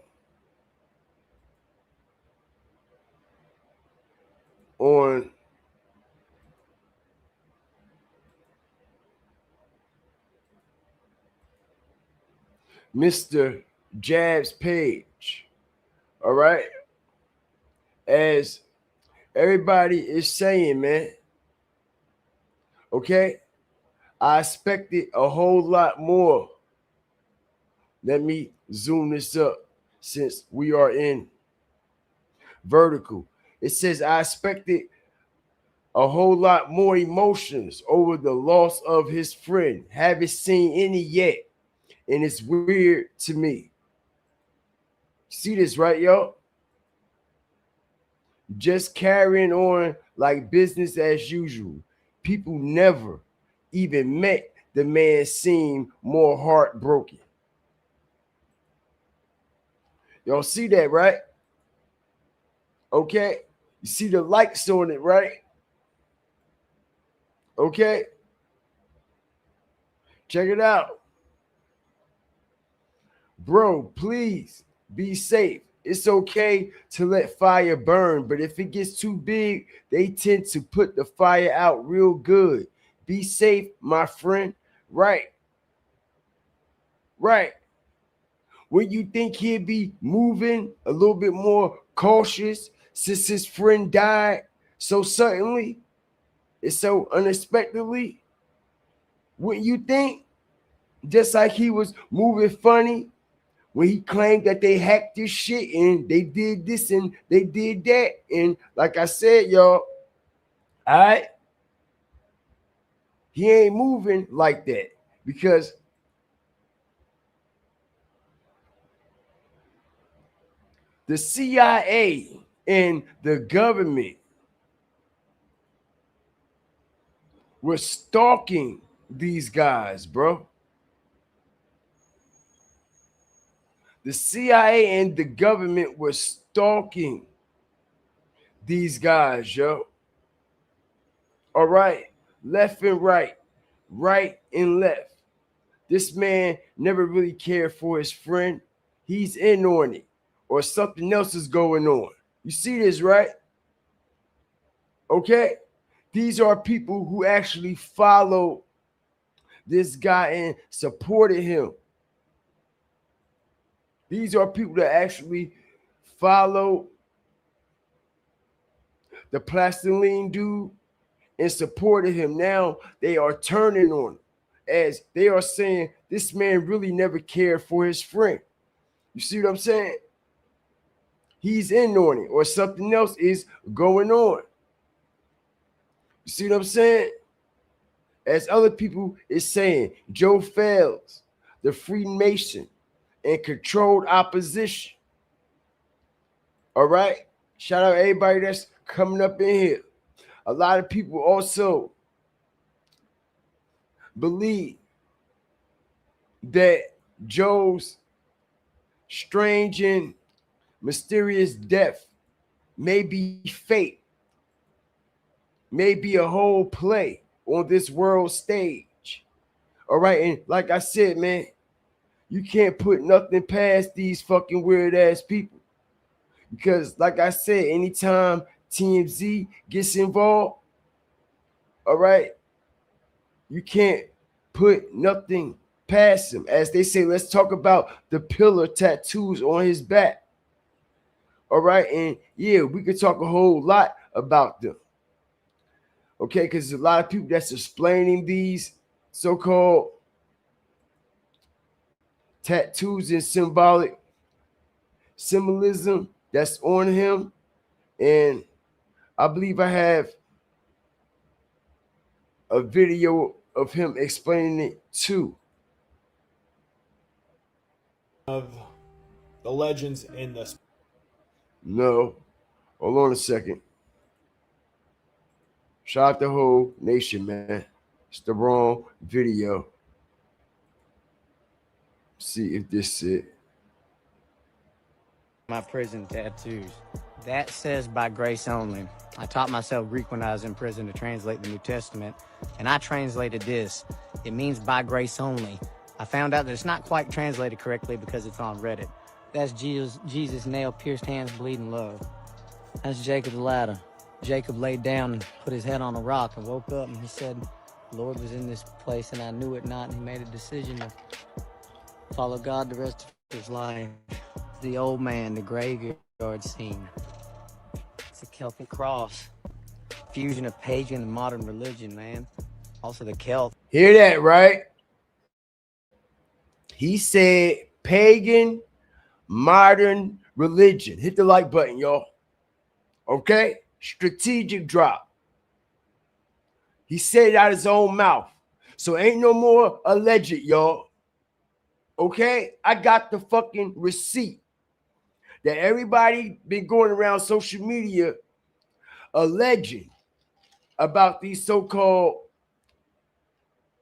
on Mr. Jab's page. All right. As everybody is saying, man, Okay? I expected a whole lot more. Let me zoom this up since we are in vertical. It says, I expected a whole lot more emotions over the loss of his friend. Haven't seen any yet. And it's weird to me. See this, right, y'all? Just carrying on like business as usual. People never even met the man seemed more heartbroken. Y'all see that, right? Okay. You see the likes on it, right? Okay. Check it out. Bro, please be safe. It's okay to let fire burn, but if it gets too big, they tend to put the fire out real good. Be safe, my friend. Right. Right. When you think he'd be moving a little bit more cautious since his friend died so suddenly, it's so unexpectedly, wouldn't you think? Just like he was moving funny when he claimed that they hacked this shit and they did this and they did that. And like I said, y'all, all right, he ain't moving like that because the CIA and the government were stalking these guys, bro. The CIA and the government were stalking these guys, yo. All right, left and right, right and left. This man never really cared for his friend. He's in on it, or something else is going on. You see this, right? Okay? These are people who actually followed this guy and supported him. These are people that actually follow the plastiline dude and supported him. Now they are turning on him as they are saying this man really never cared for his friend. You see what I'm saying? He's in on it, or something else is going on. You see what I'm saying? As other people is saying, Joe Felz, the Freemason, and controlled opposition. All right? Shout out everybody that's coming up in here. A lot of people also believe that Joe's strange and mysterious death may be fate, may be a whole play on this world stage. All right, and like I said, man, you can't put nothing past these fucking weird ass people. Because like I said, anytime TMZ gets involved, all right, you can't put nothing past him. As they say, let's talk about the pillar tattoos on his back. All right, and yeah, we could talk a whole lot about them. Okay, because there's a lot of people that's explaining these so-called tattoos and symbolic symbolism that's on him. And I believe I have a video of him explaining it too. Of the legends in this. No, hold on a second. Shout out the whole nation, man. It's the wrong video. See if this is it. My prison tattoos. That says by grace only. I taught myself Greek when I was in prison to translate the New Testament, and I translated this. It means by grace only. I found out that it's not quite translated correctly because it's on Reddit. That's Jesus' nail-pierced hands bleeding love. That's Jacob's ladder. Jacob laid down and put his head on a rock and woke up, and he said, the Lord was in this place and I knew it not, and he made a decision to follow God the rest of his life. The old man, the graveyard scene. It's a Celtic cross. Fusion of pagan and modern religion, man. Also the Celts. Hear that, right? He said pagan modern religion. Hit the like button, y'all. Okay? Strategic drop. He said it out his own mouth. So ain't no more alleged, y'all. Okay? I got the fucking receipt that everybody been going around social media alleging about these so-called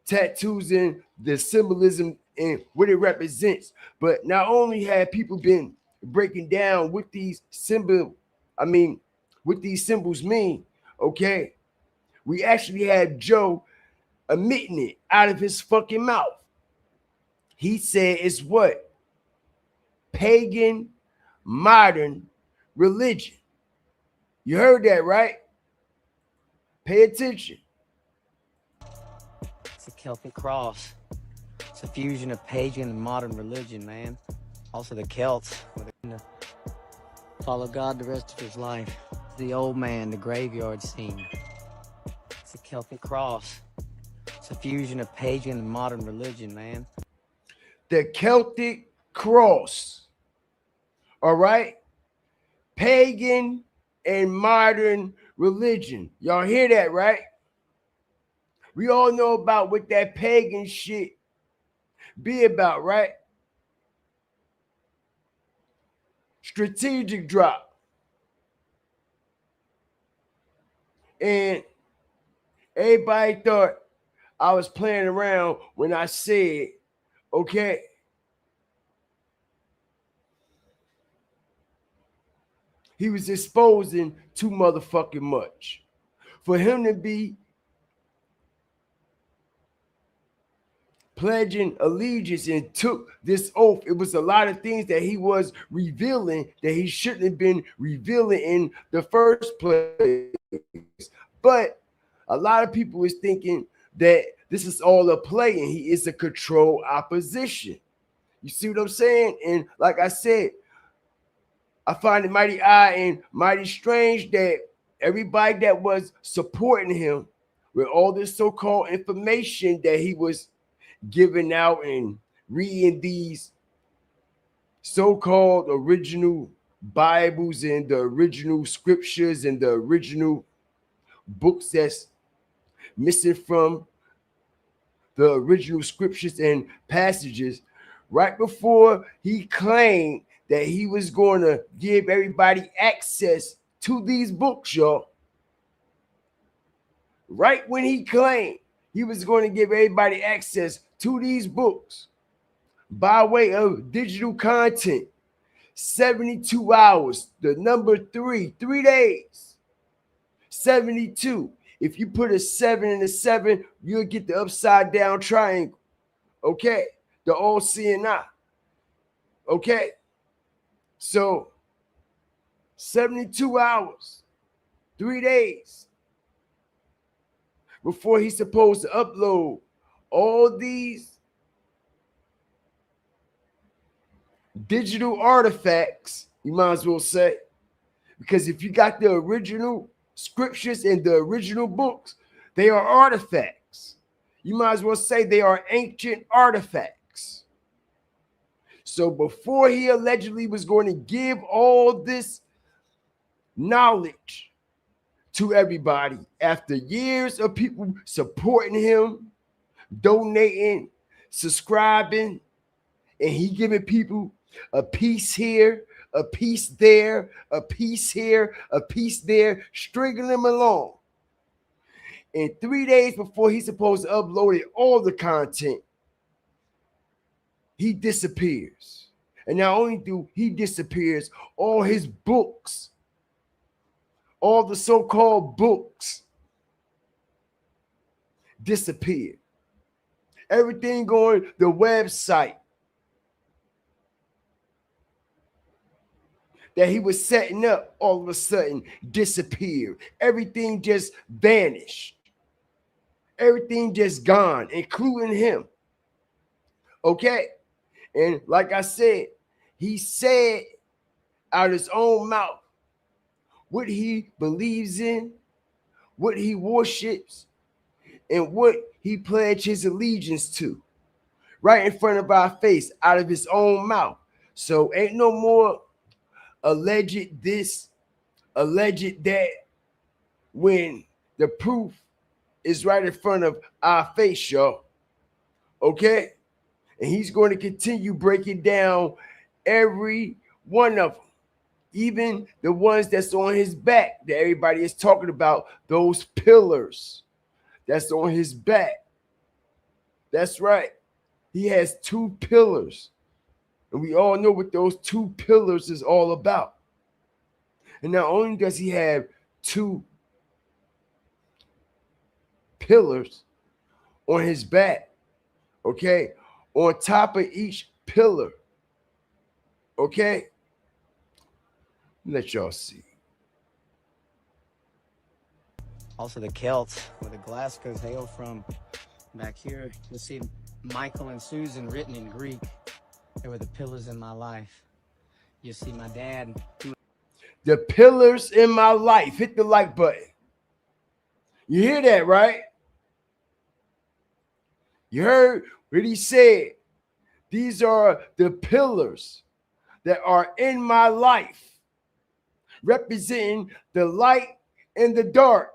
tattoos and the symbolism and what it represents. But not only have people been breaking down what these what these symbols mean, okay? We actually had Joe admitting it out of his fucking mouth. He said it's what? Pagan modern religion. You heard that, right? Pay attention. It's a Celtic cross. It's a fusion of pagan and modern religion, man. Also the Celts. Follow God the rest of his life. The old man, the graveyard scene. It's a Celtic cross. It's a fusion of pagan and modern religion, man. The Celtic cross. All right? Pagan and modern religion. Y'all hear that, right? We all know about what that pagan shit be about, right? Strategic drop. And everybody thought I was playing around when I said, okay, he was exposing too motherfucking much. For him to be pledging allegiance and took this oath, it was a lot of things that he was revealing that he shouldn't have been revealing in the first place. But a lot of people is thinking that this is all a play and he is a controlled opposition. You see what I'm saying? And like I said, I find it mighty odd and mighty strange that everybody that was supporting him with all this so-called information that he was giving out and reading these so-called original Bibles and the original scriptures and the original books that's missing from the original scriptures and passages, right before he claimed that he was going to give everybody access to these books, y'all. Right when he claimed he was going to give everybody access to these books by way of digital content, 72 hours, the number 3 days, 72. If you put a 7 and a 7, you'll get the upside down triangle. Okay, the all seeing eye. Okay, so 72 hours, 3 days before he's supposed to upload all these digital artifacts, you might as well say, because if you got the original scriptures and the original books, they are artifacts. You might as well say they are ancient artifacts. So before he allegedly was going to give all this knowledge to everybody, after years of people supporting him, donating, subscribing, and he giving people a piece here, a piece there, a piece here, a piece there, stringing them along. And 3 days before he's supposed to upload all the content, he disappears. And not only do he disappears, all his books, all the so-called books disappear. Everything going, the website that he was setting up all of a sudden disappeared. Everything just vanished. Everything just gone, including him. Okay? And like I said, he said out of his own mouth what he believes in, what he worships, and what he pledged his allegiance to, right in front of our face, out of his own mouth. So ain't no more alleged this, alleged that, when the proof is right in front of our face, y'all. Okay? And he's going to continue breaking down every one of them, even the ones that's on his back that everybody is talking about, those pillars that's on his back. That's right. He has 2 pillars. And we all know what those 2 pillars is all about. And not only does he have 2 pillars on his back, okay, on top of each pillar, okay, let y'all see. Also the Celts, where the Glasgows hail from. Back here, you'll see Michael and Susan written in Greek. They were the pillars in my life. You see my dad. The pillars in my life. Hit the like button. You hear that, right? You heard what he said. These are the pillars that are in my life, representing the light and the dark,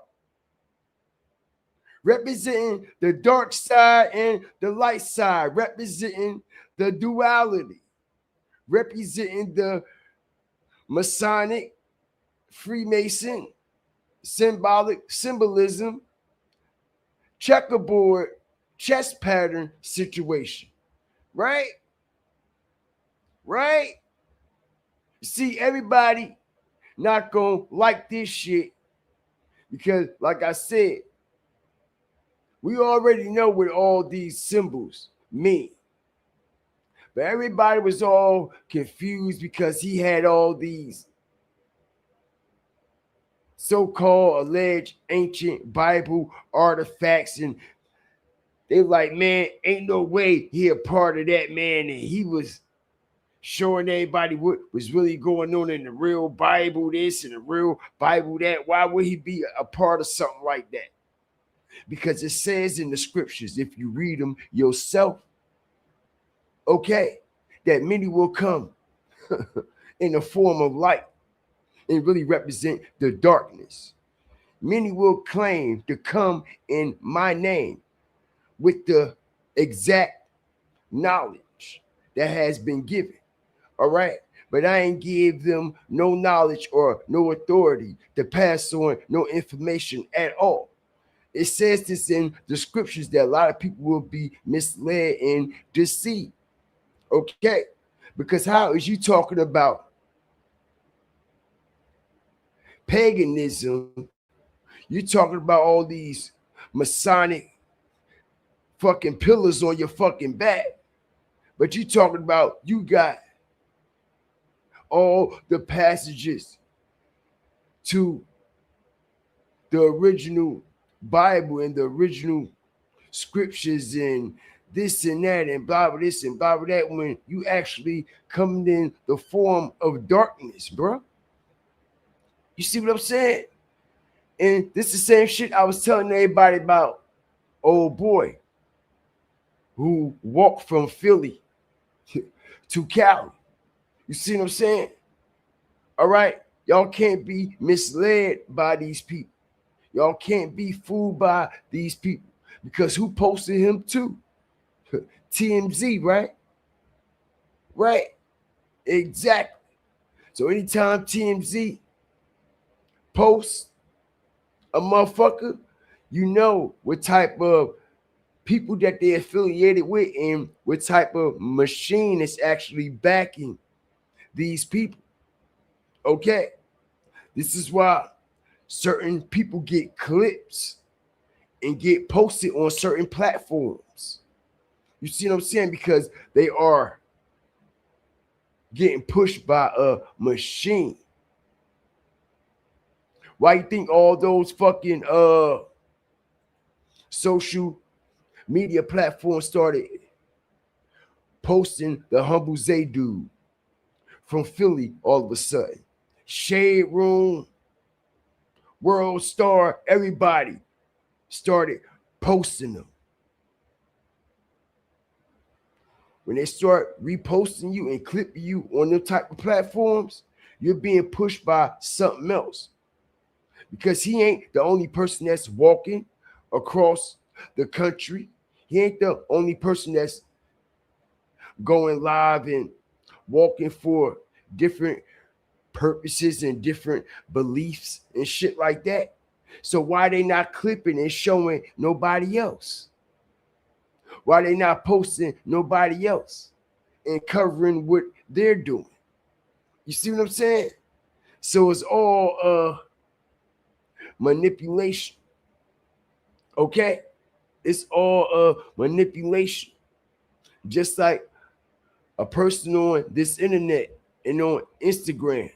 representing the dark side and the light side, representing the duality, representing the Masonic, Freemason, symbolism, checkerboard, chess pattern situation. Right? Right? See, everybody not gonna like this shit because, like I said, we already know what all these symbols mean. But everybody was all confused because he had all these so-called alleged ancient Bible artifacts, and they like, man, ain't no way he a part of that, man. And he was showing everybody what was really going on in the real Bible, this and the real Bible that. Why would he be a part of something like that? Because it says in the scriptures, if you read them yourself, okay, that many will come in the form of light and really represent the darkness. Many will claim to come in my name with the exact knowledge that has been given. All right. But I ain't give them no knowledge or no authority to pass on no information at all. It says this in the scriptures that a lot of people will be misled and deceived. Okay. Because how is you talking about paganism? You're talking about all these Masonic fucking pillars on your fucking back. But you talking about you got all the passages to the original Bible and the original scriptures and this and that and blah blah this and blah blah that, when you actually come in the form of darkness, bro. You see what I'm saying? And this is the same shit I was telling everybody about old boy who walked from Philly to Cali. You see what I'm saying? All right. Y'all can't be misled by these people. Y'all can't be fooled by these people, because who posted him too? TMZ, right? Right. Exactly. So anytime TMZ posts a motherfucker, you know what type of people that they're affiliated with and what type of machine is actually backing these people. Okay. This is why certain people get clips and get posted on certain platforms. You see what I'm saying? Because they are getting pushed by a machine. Why you think all those fucking social media platforms started posting the Humble Zay dude from Philly all of a sudden? Shade Room, World Star, everybody started posting them. When they start reposting you and clipping you on them type of platforms, you're being pushed by something else. Because he ain't the only person that's walking across the country. He ain't the only person that's going live and walking for different purposes and different beliefs and shit like that. So why they not clipping and showing nobody else? Why they not posting nobody else and covering what they're doing? You see what I'm saying? So it's all manipulation. Okay? It's all manipulation. Just like a person on this internet and on Instagram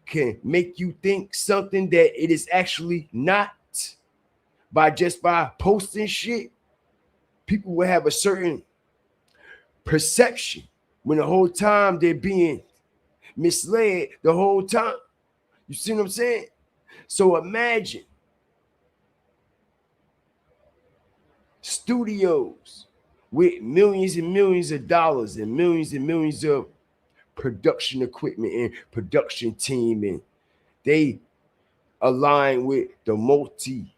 can make you think something that it is actually not by posting shit. People will have a certain perception when the whole time they're being misled the whole time. You see what I'm saying? So imagine studios with millions and millions of dollars and millions of production equipment and production team, and they align with the multimedia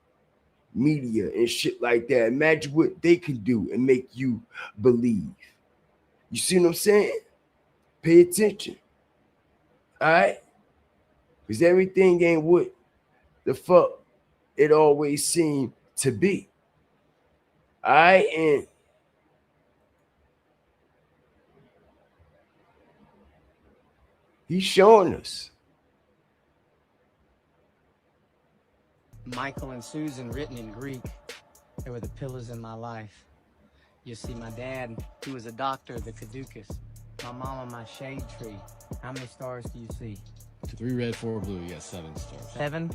and shit like that. Imagine what they can do and make you believe. You see what I'm saying? Pay attention. All right? Because everything ain't what the fuck it always seemed to be. All right? And he's showing us. Michael and Susan, written in Greek. They were the pillars in my life. You see, my dad, he was a doctor, the caduceus. My mama, my shade tree. How many stars do you see? 3 red, 4 blue. You got 7 stars. 7?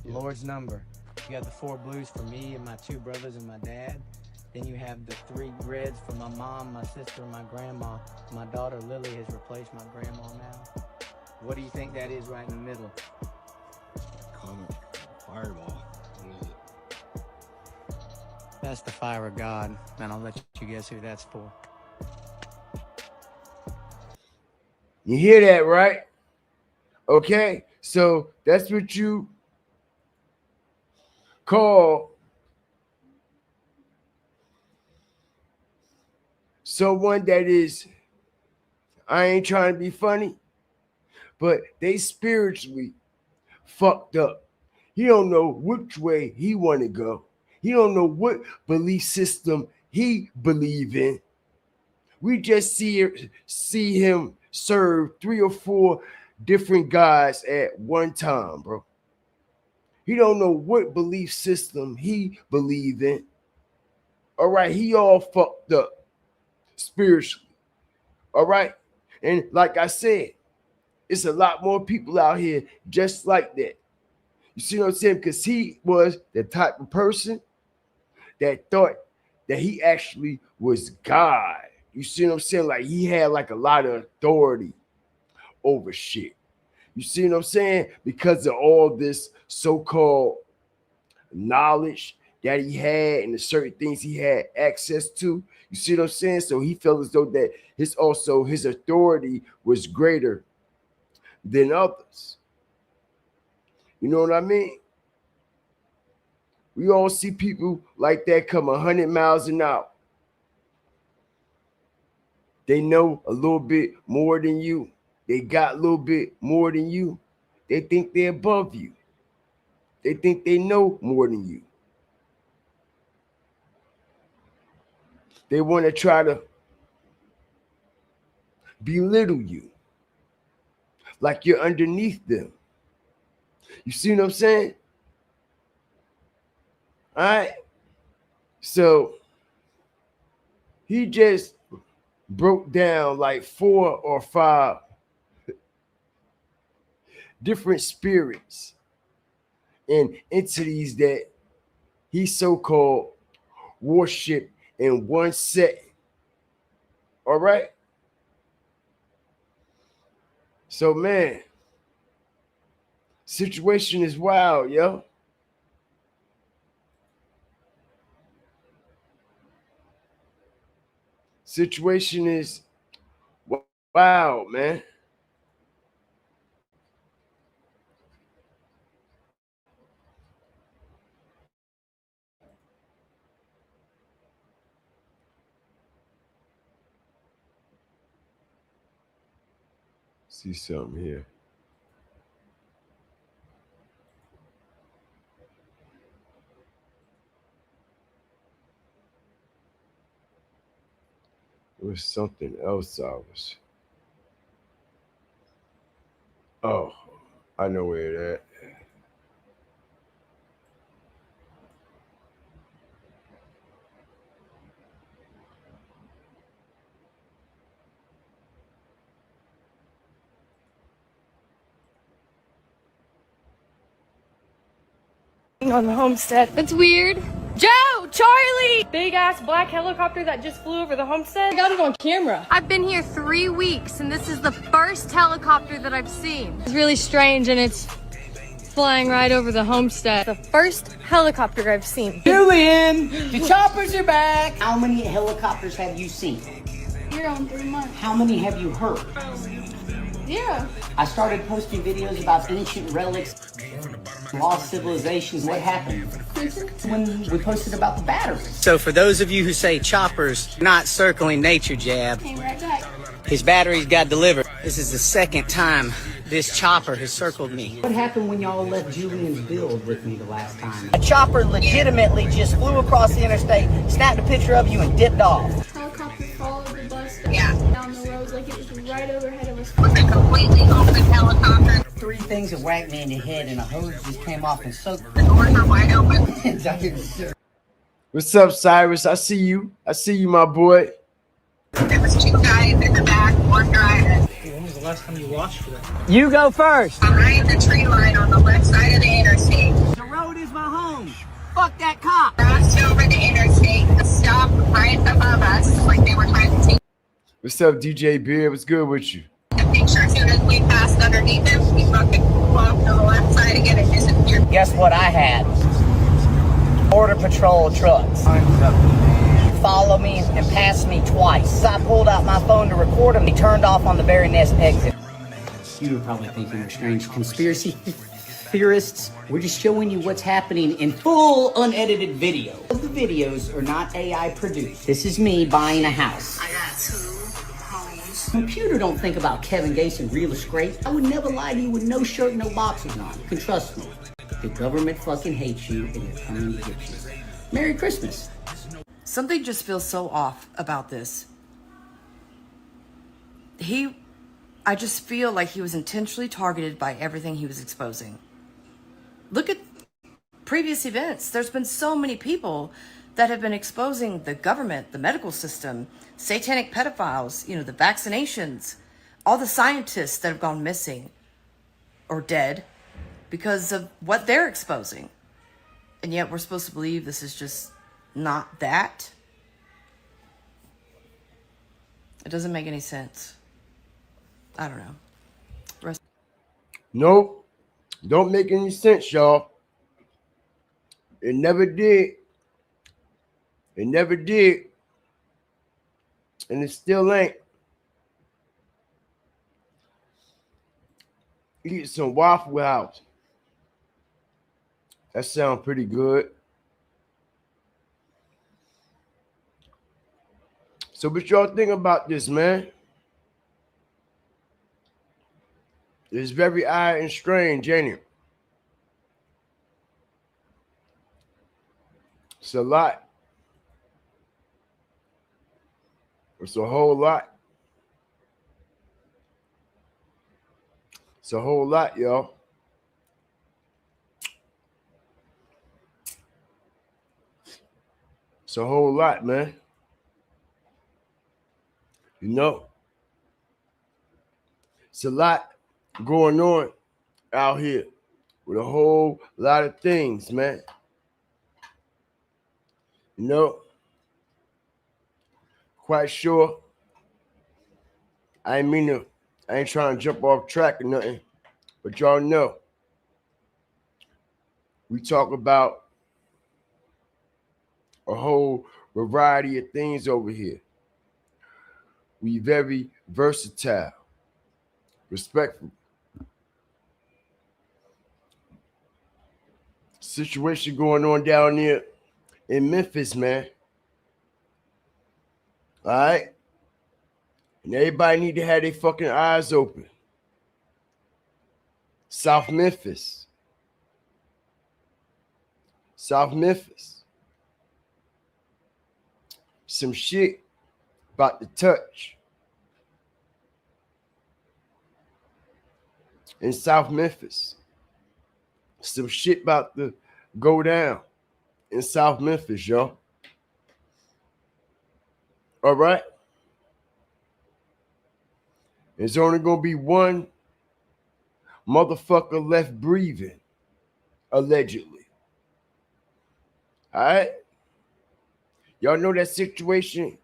Lord's number. You got the 4 blues for me and my 2 brothers and my dad. Then you have the 3 reds for my mom, my sister, and my grandma. My daughter Lily has replaced my grandma now. What do you think that is right in the middle? Comet. Fireball. What is it? That's the fire of God, and I'll let you guess who that's for. You hear that, right? Okay, so that's what you call someone that is, I ain't trying to be funny, but they spiritually fucked up. He don't know which way he want to go. He don't know what belief system he believe in. We just see him serve 3 or 4 different guys at one time, bro. He don't know what belief system he believe in. All right, he all fucked up spiritually. All right, and like I said, it's a lot more people out here just like that. You see what I'm saying? Because he was the type of person that thought that he actually was God. You see what I'm saying? Like he had like a lot of authority over shit. You see what I'm saying? Because of all this so-called knowledge that he had and the certain things he had access to. You see what I'm saying? So he felt as though that his authority was greater than others. You know what I mean? We all see people like that come 100 miles an hour. They know a little bit more than you. They got a little bit more than you. They think they're above you. They think they know more than you. They want to try to belittle you like you're underneath them. You see what I'm saying? All right. So he just broke down like 4 or 5 different spirits and entities that he so-called worship in one set. All right. So man, situation is wild, yo. Situation is wow, man. See something here. It was something else I was. Oh, I know where that. On the homestead. That's weird. Joe! Charlie! Big ass black helicopter that just flew over the homestead. I got it on camera. I've been here 3 weeks and this is the first helicopter that I've seen. It's really strange and it's flying right over the homestead. The first helicopter I've seen. Julian, the choppers are back. How many helicopters have you seen? Here on 3 months. How many have you heard? Yeah. I started posting videos about ancient relics, lost civilizations. What happened? When we posted about the batteries. So for those of you who say choppers not circling nature jab, Came right back. his batteries got delivered. This is the second time this chopper has circled me. What happened when y'all left Julian's build with me the last time? A chopper legitimately just flew across the interstate, snapped a picture of you and dipped off. Helicopter followed the bus down the road like it was right overhead of us. It was a completely open helicopter. 3 things that whacked me in the head and a hose just came off and soaked. The doors are wide open. What's up, Cyrus? I see you. I see you, my boy. There was 2 guys in the back, one driving. When was the last time you watched for that? You go first. Behind the tree line on the left side of the interstate. The road is my home. Fuck that cop. Crossed over the interstate, stopped right above us like they were trying to take What's up, DJ Beard? What's good with you? a picture. As soon as we passed underneath him, he fucking walked to the left side again and disappeared. Guess what I had? Border Patrol trucks. Follow me and pass me twice. So I pulled out my phone to record him. He turned off on the very next exit. You were probably thinking we're strange conspiracy theorists. We're just showing you what's happening in full unedited video. The videos are not AI produced. This is me buying a house. I got 2 homes. Computer don't think about Kevin Gates real or scrape. I would never lie to you with no shirt, no boxers on. You can trust me. The government fucking hates you and they're coming to get you. Merry Christmas. Something just feels so off about this. I just feel like he was intentionally targeted by everything he was exposing. Look at previous events. There's been so many people that have been exposing the government, the medical system, satanic pedophiles, the vaccinations, all the scientists that have gone missing or dead because of what they're exposing. And yet we're supposed to believe this is just not that. It doesn't make any sense. I don't know. Nope. Don't make any sense, y'all. It never did. It never did. And it still ain't. Eat some Waffle House. That sounds pretty good. So what y'all think about this, man? It's very odd and strange, ain't it? It's a lot. It's a whole lot. It's a whole lot, y'all. It's a whole lot, man. It's a lot going on out here with a whole lot of things, man. Quite sure. I ain't trying to jump off track or nothing, but y'all know we talk about a whole variety of things over here. We very versatile. Respectful. Situation going on down there in Memphis, man. All right? And everybody need to have their fucking eyes open. South Memphis. South Memphis. Some shit about to touch. In South Memphis. Some shit about to go down in South Memphis, y'all. All right? There's only going to be one motherfucker left breathing, allegedly. All right? Y'all know that situation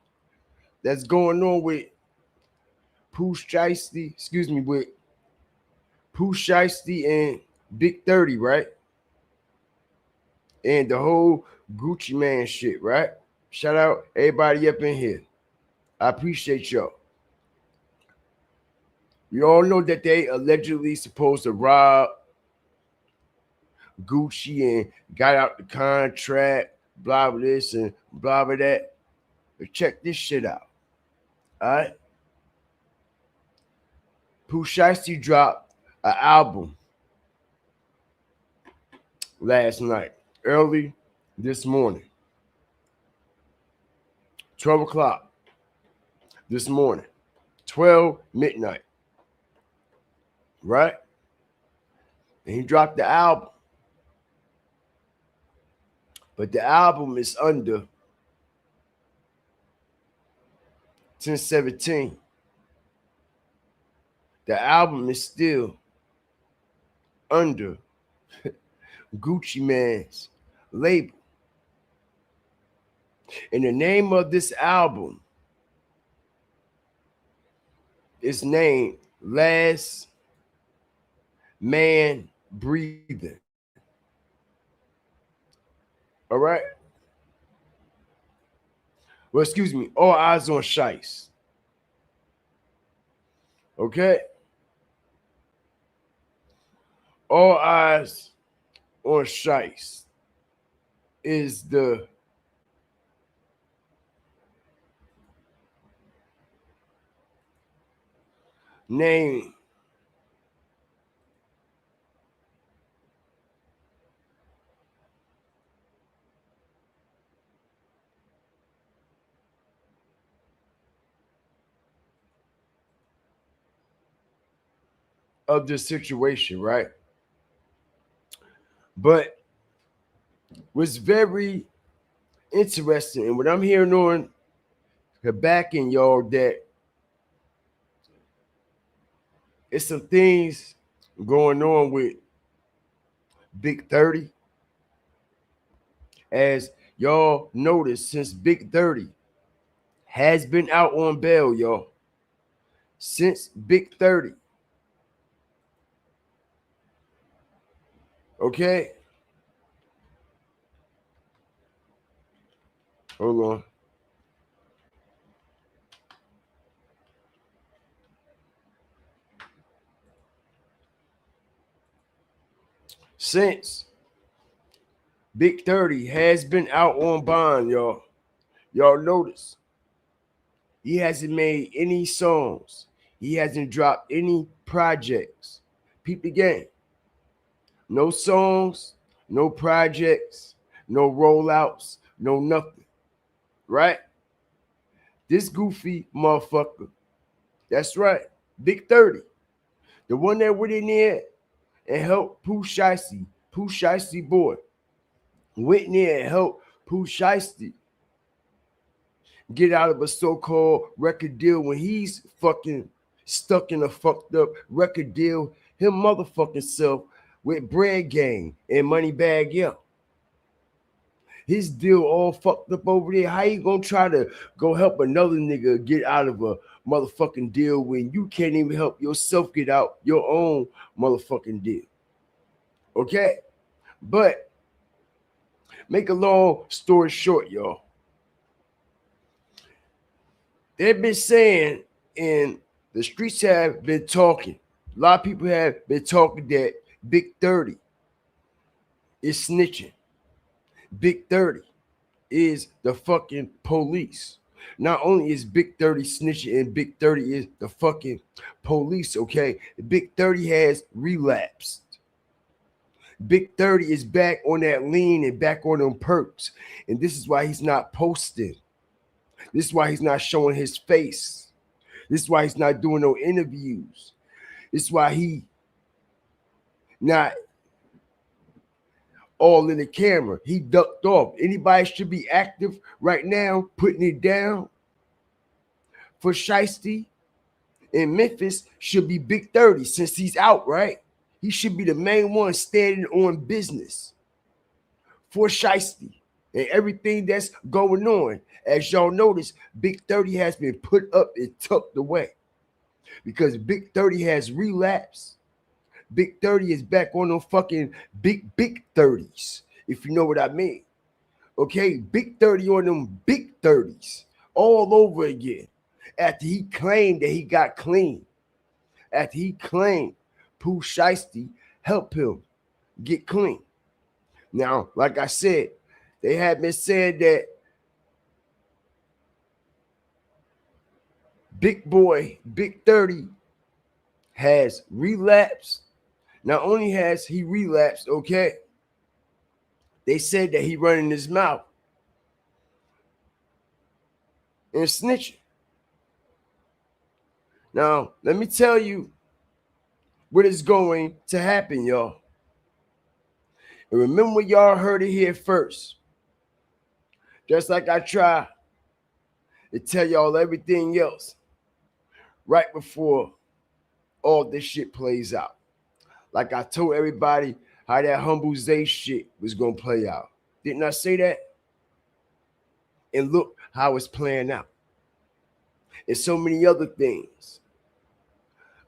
that's going on with with Pooh Shiesty and Big 30, right? And the whole Gucci Man shit, right? Shout out everybody up in here. I appreciate y'all. We all know that they allegedly supposed to rob Gucci and got out the contract, blah, blah, this and blah, blah, that. But check this shit out. All right? Pooh Shiesty dropped an album last night, early this morning. 12 o'clock this morning. 12 midnight. Right? And he dropped the album. But the album is under 1017. The album is still under Gucci Man's label. And the name of this album is named Last Man Breathing. All right? Well, excuse me, All Eyes on Shice. Okay? All Eyes on Shice is the name of the situation, right? But what's very interesting, and what I'm hearing on the back end, y'all, that it's some things going on with Big 30. As y'all notice, since Big 30 has been out on bail, y'all. Since Big 30. Okay? Hold on. Since Big 30 has been out on bond, y'all. Y'all notice he hasn't made any songs. He hasn't dropped any projects. Peep the game. No songs, no projects, no rollouts, no nothing. Right? This goofy motherfucker. That's right. Big 30. The one that went in there and helped Pooh Shiesty boy. Went in there and helped Pooh Shiesty get out of a so-called record deal when he's fucking stuck in a fucked up record deal. Him motherfucking self with Bread Gang and Moneybagg Yo. His deal all fucked up over there. How you gonna try to go help another nigga get out of a motherfucking deal when you can't even help yourself get out your own motherfucking deal? Okay? But make a long story short, y'all. They've been saying And the streets have been talking. A lot of people have been talking that Big 30 is snitching. Big 30 is the fucking police. Not only is Big 30 snitching and Big 30 is the fucking police, okay? Big 30 has relapsed. Big 30 is back on that lean and back on them perks. And this is why he's not posting. This is why he's not showing his face. This is why he's not doing no interviews. This is why he not all in the camera. He ducked off. Anybody should be active right now, putting it down for Shiesty in Memphis should be Big 30 since he's out, right? He should be the main one standing on business for Shiesty and everything that's going on. As y'all notice, Big 30 has been put up and tucked away because Big 30 has relapsed. Big 30 is back on them fucking big 30s, if you know what I mean. Okay, Big 30 on them big 30s all over again. After he claimed that he got clean. After he claimed Pooh Shiesty helped him get clean. Now, like I said, they have been saying that Big Boy, Big 30 has relapsed. Not only has he relapsed, okay, they said that he running his mouth and snitching. Now, let me tell you what is going to happen, y'all. And remember, y'all heard it here first. Just like I try to tell y'all everything else right before all this shit plays out. Like I told everybody how that Humble Zay shit was going to play out. Didn't I say that? And look how it's playing out. And so many other things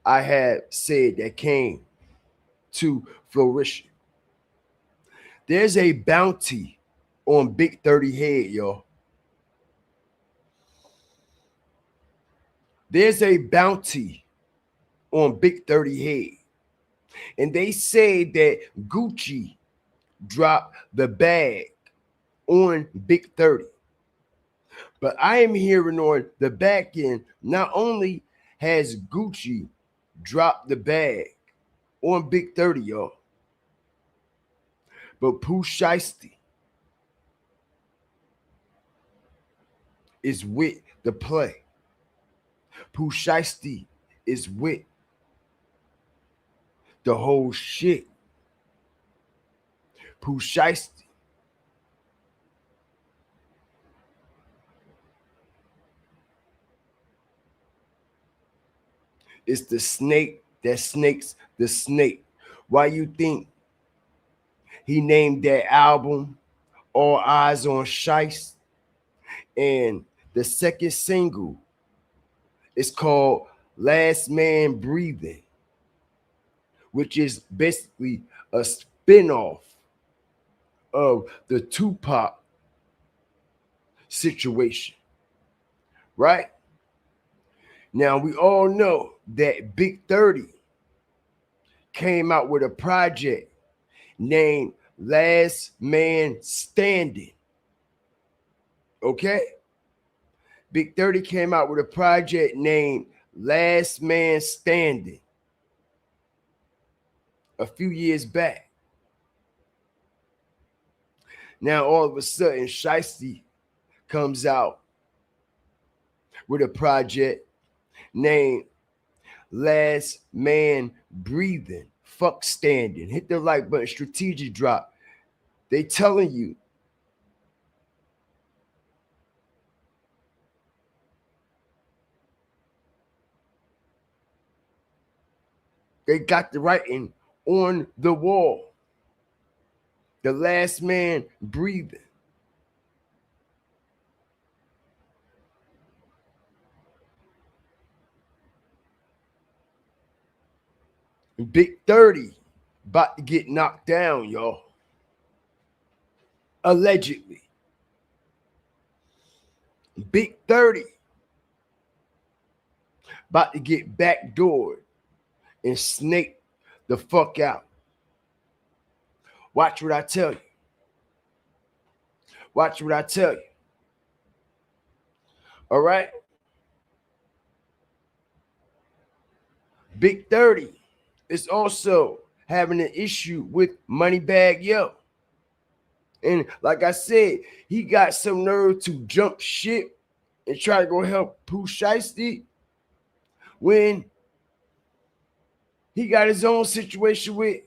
I had said that came to fruition. There's a bounty on Big 30 head, y'all. There's a bounty on Big 30 head. And they say that Gucci dropped the bag on Big 30. But I am hearing on the back end, not only has Gucci dropped the bag on Big 30, y'all, but Pooh Shiesty is with the play. Pooh Shiesty is with the whole shit. Pooh Shiesty is the snake that snakes the snake. Why you think he named that album All Eyes on Shiesty? And the second single is called Last Man Breathing, which is basically a spinoff of the Tupac situation, right? Now, we all know that Big 30 came out with a project named Last Man Standing, okay? Big 30 came out with a project named Last Man Standing a few years back. Now, all of a sudden, Shiesty comes out with a project named Last Man Breathing. Fuck standing. Hit the like button. Strategic drop. They telling you they got the writing on the wall. The last man breathing. Big 30 about to get knocked down, y'all. Allegedly. Big 30 about to get backdoored and snake the fuck out. Watch what I tell you. Watch what I tell you. All right? Big 30 is also having an issue with Moneybagg Yo. And like I said, he got some nerve to jump ship and try to go help Pooh Shiesty when he got his own situation with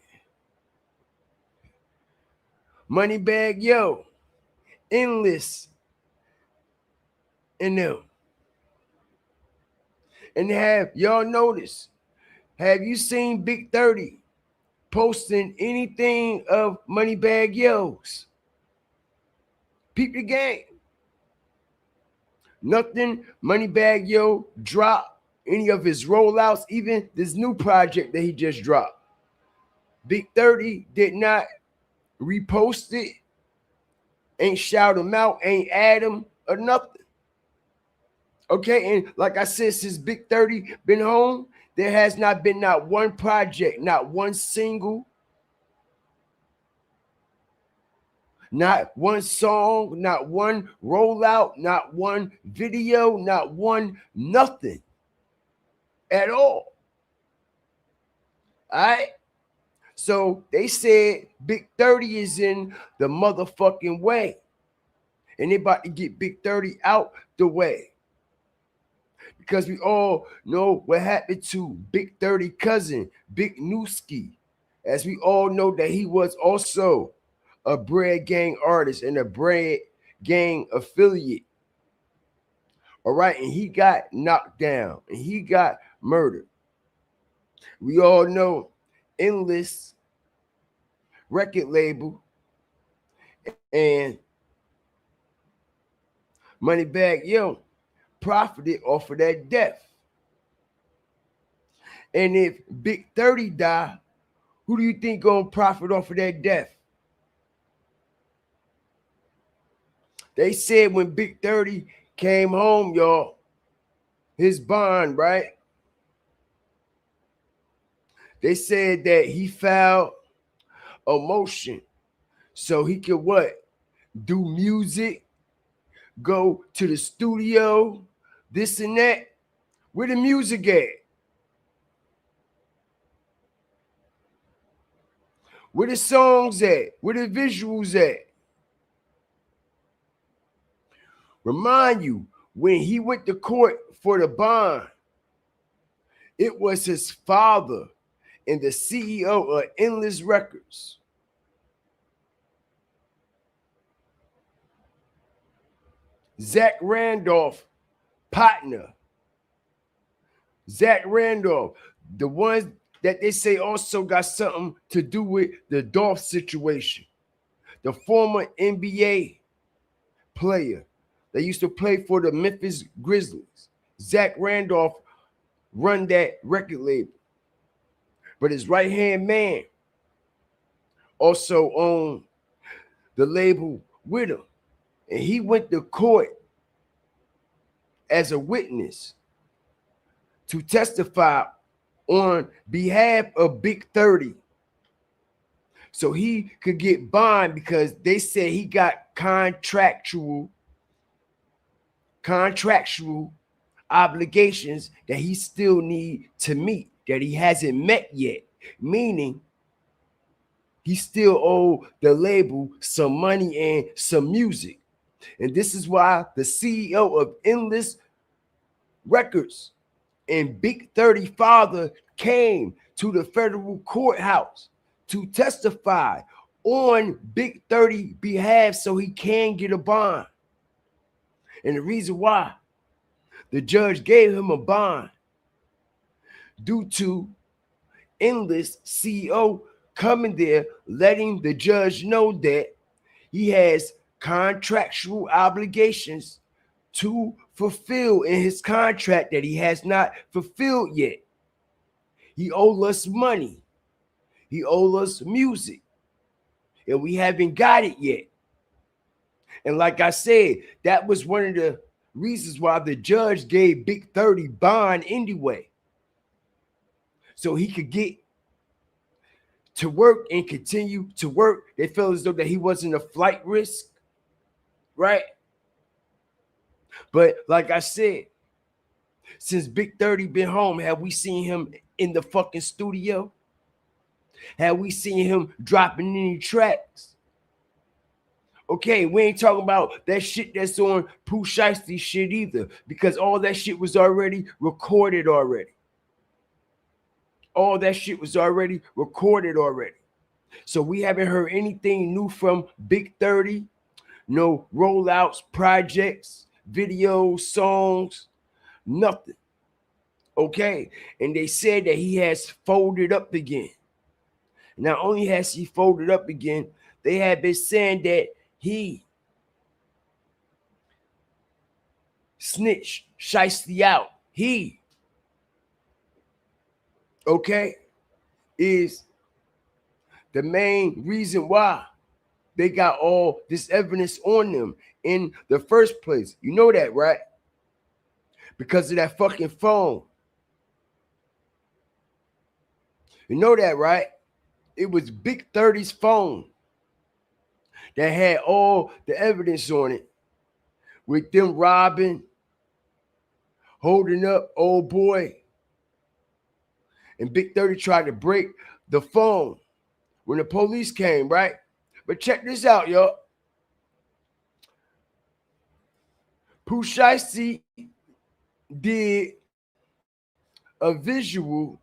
Moneybagg Yo, Endless, and them. And have y'all noticed, have you seen Big 30 posting anything of Moneybagg Yo's? Peep the game. Nothing Moneybagg Yo dropped, any of his rollouts, even this new project that he just dropped. Big 30 did not repost it, ain't shout him out, ain't add him or nothing. Okay, and like I said, since Big 30 been home, there has not been not one project, not one single, not one song, not one rollout, not one video, not one nothing at all. All right? So they said Big 30 is in the motherfucking way. And they about to get Big 30 out the way. Because we all know what happened to Big 30 cousin, Big Newski. As we all know that he was also a Bread Gang artist and a Bread Gang affiliate. All right, and he got knocked down and he got murdered. We all know Endless record label and Moneybagg Yo profited off of that death. And if Big 30 die, who do you think gonna profit off of that death? They said when Big 30 came home, y'all, his bond, right? They said that he filed a motion so he could what? Do music, go to the studio, this and that. Where the music at? Where the songs at? Where the visuals at? Remind you, when he went to court for the bond, it was his father and the CEO of Endless Records. Zach Randolph, partner. Zach Randolph, the ones that they say also got something to do with the Dolph situation. The former NBA player that used to play for the Memphis Grizzlies. Zach Randolph run that record label. But his right-hand man also owned the label with him. And he went to court as a witness to testify on behalf of Big 30. So he could get bond because they said he got contractual obligations that he still need to meet, that he hasn't met yet, meaning he still owe the label some money and some music. And this is why the CEO of Endless Records and Big 30 father came to the federal courthouse to testify on Big 30 behalf so he can get a bond. And the reason why the judge gave him a bond due to Endless CEO coming there, letting the judge know that he has contractual obligations to fulfill in his contract that he has not fulfilled yet. He owes us money. He owes us music. And we haven't got it yet. And like I said, that was one of the reasons why the judge gave Big 30 bond anyway. So he could get to work and continue to work. They felt as though that he wasn't a flight risk, right? But like I said, since Big 30 been home, have we seen him in the fucking studio? Have we seen him dropping any tracks? Okay, we ain't talking about that shit that's on Pooh Shiesty shit either, because all that shit was already recorded already. All that shit was already recorded already. So we haven't heard anything new from Big 30. No rollouts, projects, videos, songs, nothing. Okay, and they said that he has folded up again. Not only has he folded up again, they have been saying that he snitched Shiesty out. He, okay, is the main reason why they got all this evidence on them in the first place. You know that, right? Because of that fucking phone. You know that, right? It was Big 30's phone that had all the evidence on it, with them robbing, holding up old boy. And Big 30 tried to break the phone when the police came, right? But check this out, y'all. Pooh Shiesty did a visual.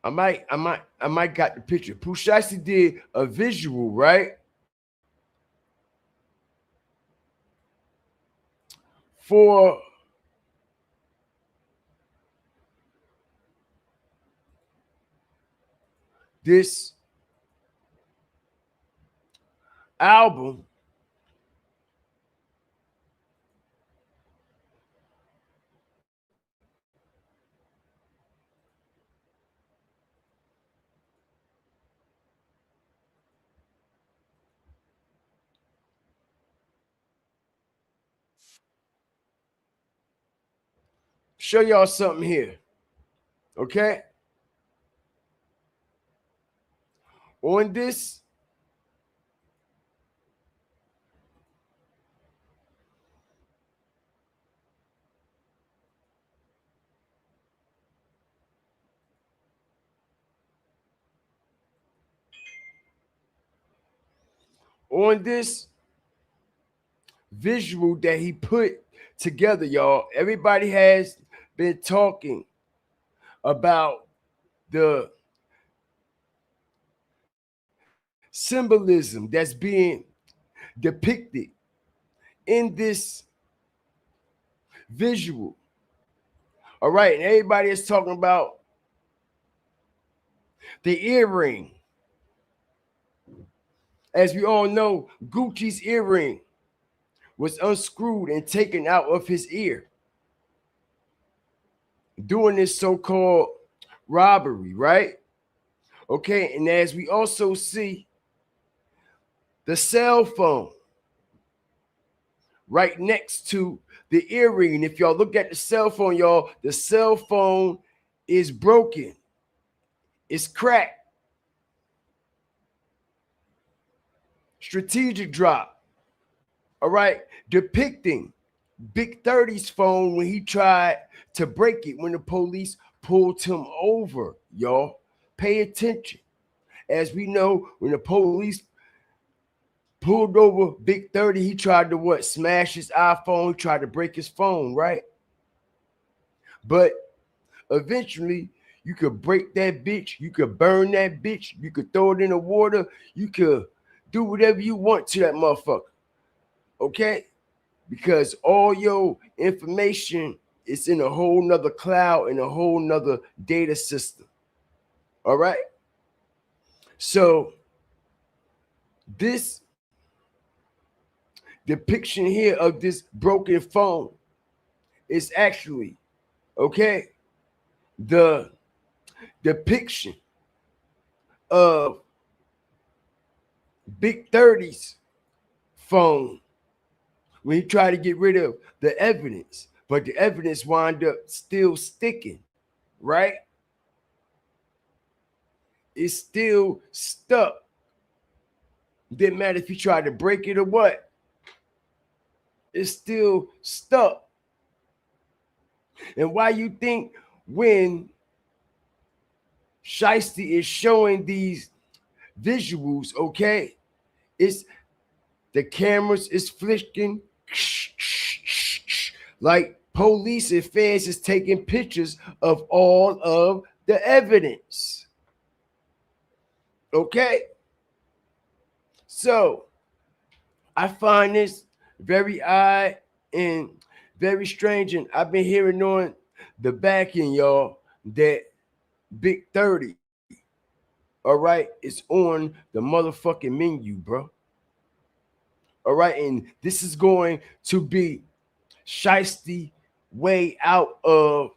I might got the picture. Pooh Shiesty did a visual, right? For this album. Show y'all something here. Okay? On this visual that he put together, y'all, everybody has been talking about the symbolism that's being depicted in this visual. All right, and everybody is talking about the earring. As we all know, Gucci's earring was unscrewed and taken out of his ear during this so-called robbery, right? Okay, and as we also see the cell phone right next to the earring. And if y'all look at the cell phone, y'all, the cell phone is broken. It's cracked. Strategic drop. All right, depicting Big 30's phone when he tried to break it when the police pulled him over, y'all. Pay attention. As we know, when the police pulled over Big 30, he tried to what? Smash his iPhone. He tried to break his phone, right? But eventually, you could break that bitch. You could burn that bitch. You could throw it in the water. You could do whatever you want to that motherfucker. Okay? Because all your information is in a whole nother cloud, in a whole nother data system. All right? So this depiction here of this broken phone is actually, okay, the depiction of Big 30's phone when he tried to get rid of the evidence, but the evidence wound up still sticking, right? It's still stuck. Didn't matter if he tried to break it or what. It's still stuck. And why you think when Shiesty is showing these visuals, okay, it's the cameras is flicking like police and feds is taking pictures of all of the evidence. Okay? So I find this very odd and very strange. And I've been hearing on the back end, y'all, that Big 30, all right, is on the motherfucking menu, bro. All right, and this is going to be Shiesty way out of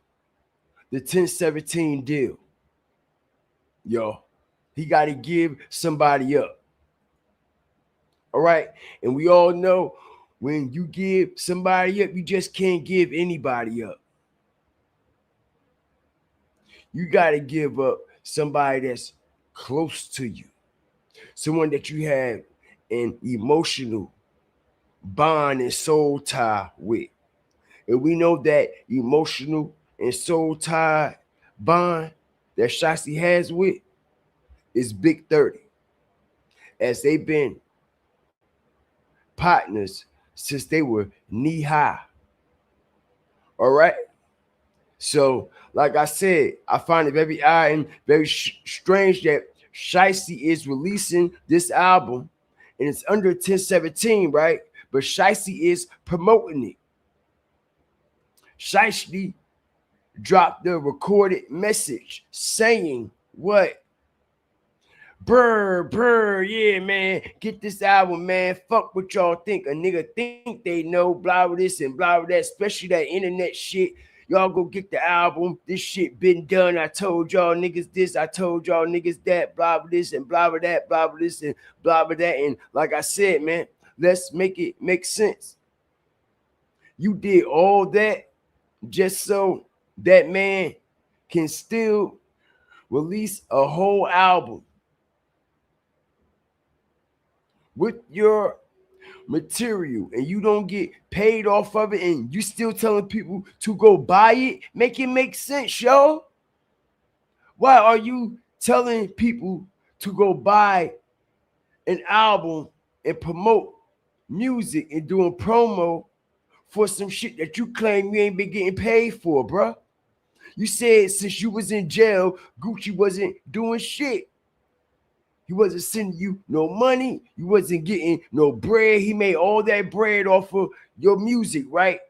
the 1017 deal. Yo, he got to give somebody up. All right, and we all know when you give somebody up, you just can't give anybody up. You got to give up somebody that's close to you, someone that you have an emotional bond and soul tie with. And we know that emotional and soul tie bond that Shiesty has with is Big 30, as they've been partners since they were knee high. All right. So, like I said, I find it very odd and very strange that Shiesty is releasing this album and it's under 1017, right? But Shiesty is promoting it. Shiesty dropped the recorded message saying what? Brr, yeah, man. Get this album, man. Fuck what y'all think. A nigga think they know, blah with this and blah with that, especially that internet shit. Y'all go get the album. This shit been done. I told y'all niggas this. I told y'all niggas that. Blah with this and blah with that. Blah with this and blah with that. And like I said, man, let's make it make sense. You did all that just so that man can still release a whole album with your material and you don't get paid off of it and you still telling people to go buy it. Make it make sense, yo. Why are you telling people to go buy an album and promote music and doing promo for some shit that you claim you ain't been getting paid for, bruh? You said since you was in jail, Gucci wasn't doing shit. He wasn't sending you no money. You wasn't getting no bread. He made all that bread off of your music, right?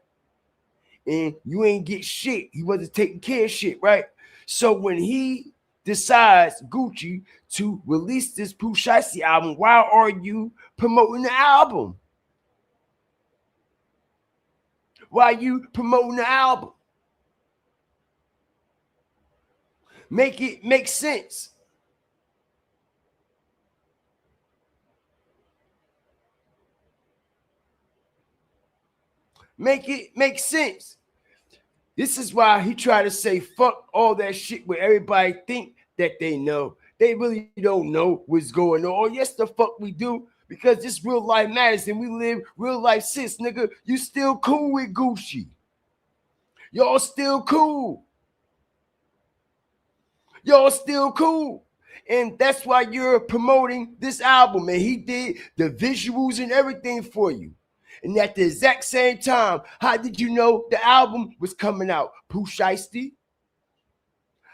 And you ain't get shit. He wasn't taking care of shit, right? So when he decides, Gucci, to release this Pooh Shiesty album, why are you promoting the album? Why are you promoting the album? Make it make sense. Make it make sense. This is why he tried to say fuck all that shit where everybody think that they know. They really don't know what's going on. Yes, the fuck we do, because this real life matters and we live real life sis, nigga. You still cool with Gucci. Y'all still cool. Y'all still cool. And that's why you're promoting this album. And he did the visuals and everything for you. And at the exact same time, how did you know the album was coming out? Pooh Shiesty?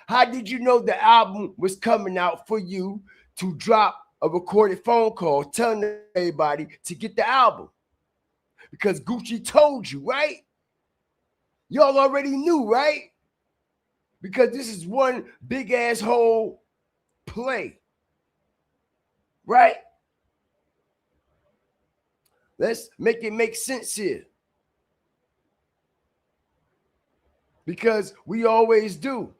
How did you know the album was coming out for you to drop a recorded phone call telling everybody to get the album? Because Gucci told you, right? Y'all already knew, right? Because this is one big ass whole play, right? Let's make it make sense here. Because we always do.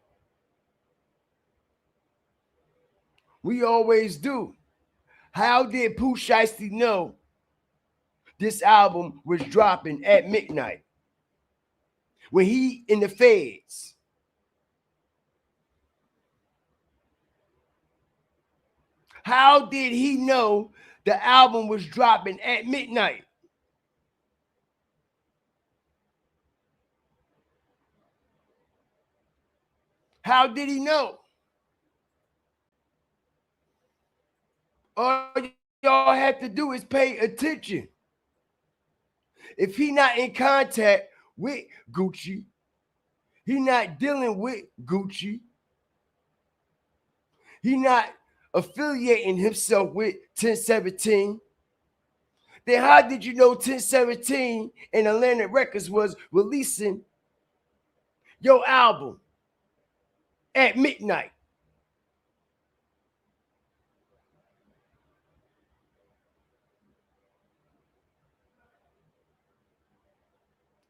We always do. How did Pooh Shiesty know this album was dropping at midnight when he in the feds. How did he know the album was dropping at midnight? How did he know? All y'all have to do is pay attention. If he not in contact with Gucci, he not dealing with Gucci, he not affiliating himself with 1017, then how did you know 1017 and Atlantic Records was releasing your album at midnight?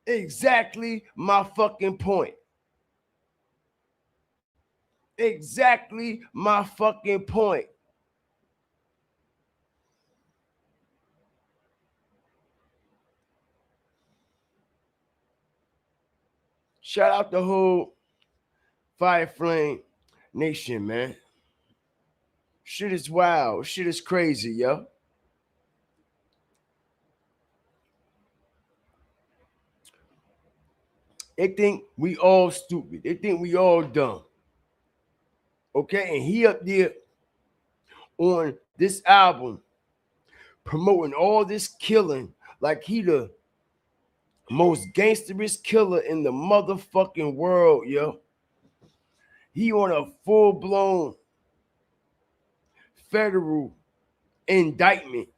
Exactly my fucking point. Exactly my fucking point. Shout out the whole Fire Flame Nation, man. Shit is wild. Shit is crazy, yo. They think we all stupid. They think we all dumb. Okay, and he up there on this album promoting all this killing like he the most gangsterous killer in the motherfucking world, yo. He on a full-blown federal indictment.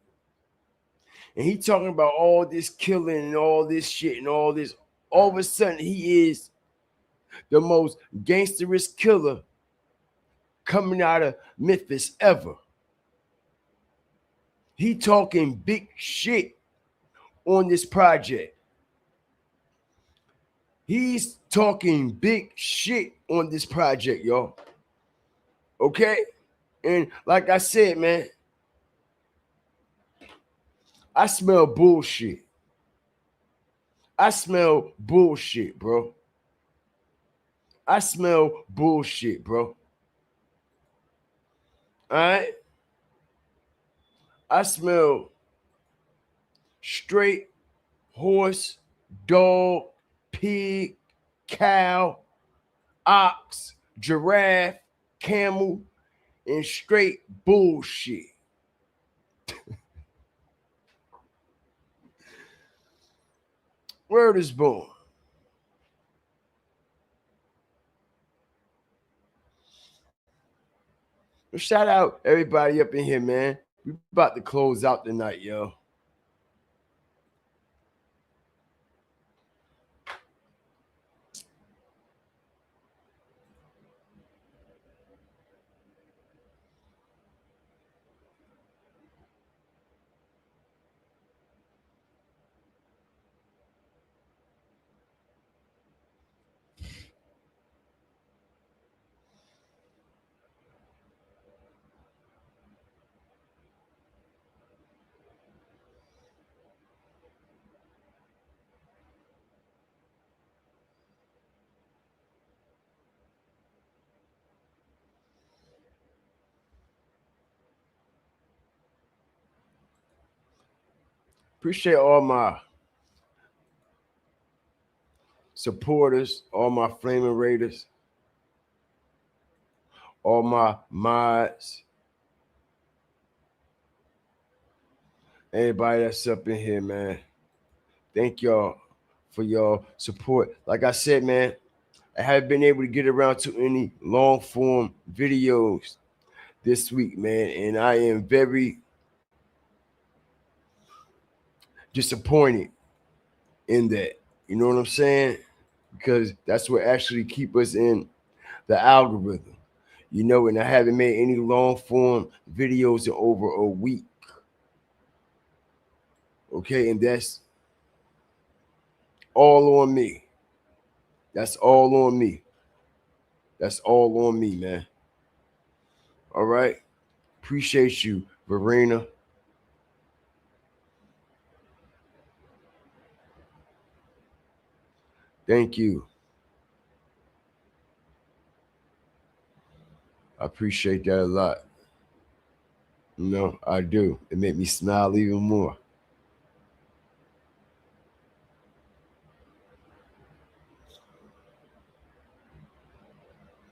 And he talking about all this killing and all this shit and all this. All of a sudden, he is the most gangsterous killer coming out of Memphis ever. He talking big shit on this project. He's talking big shit on this project, y'all. Okay? And like I said, man, I smell bullshit. I smell bullshit, bro. I smell bullshit, bro. All right? I smell straight horse, dog, pig, cow, ox, giraffe, camel, and straight bullshit. Word is born. Shout out everybody up in here, man. We about to close out tonight, yo. Appreciate all my supporters, all my Flaming Raiders, all my mods, everybody that's up in here, man. Thank y'all for your support. Like I said, man, I haven't been able to get around to any long form videos this week, man, and I am very disappointed in that. You know what I'm saying? Because that's what actually keep us in the algorithm. You know, and I haven't made any long form videos in over a week. Okay, and that's all on me. That's all on me. That's all on me, man. All right. Appreciate you, Verena. Thank you. I appreciate that a lot. You know, I do. It made me smile even more.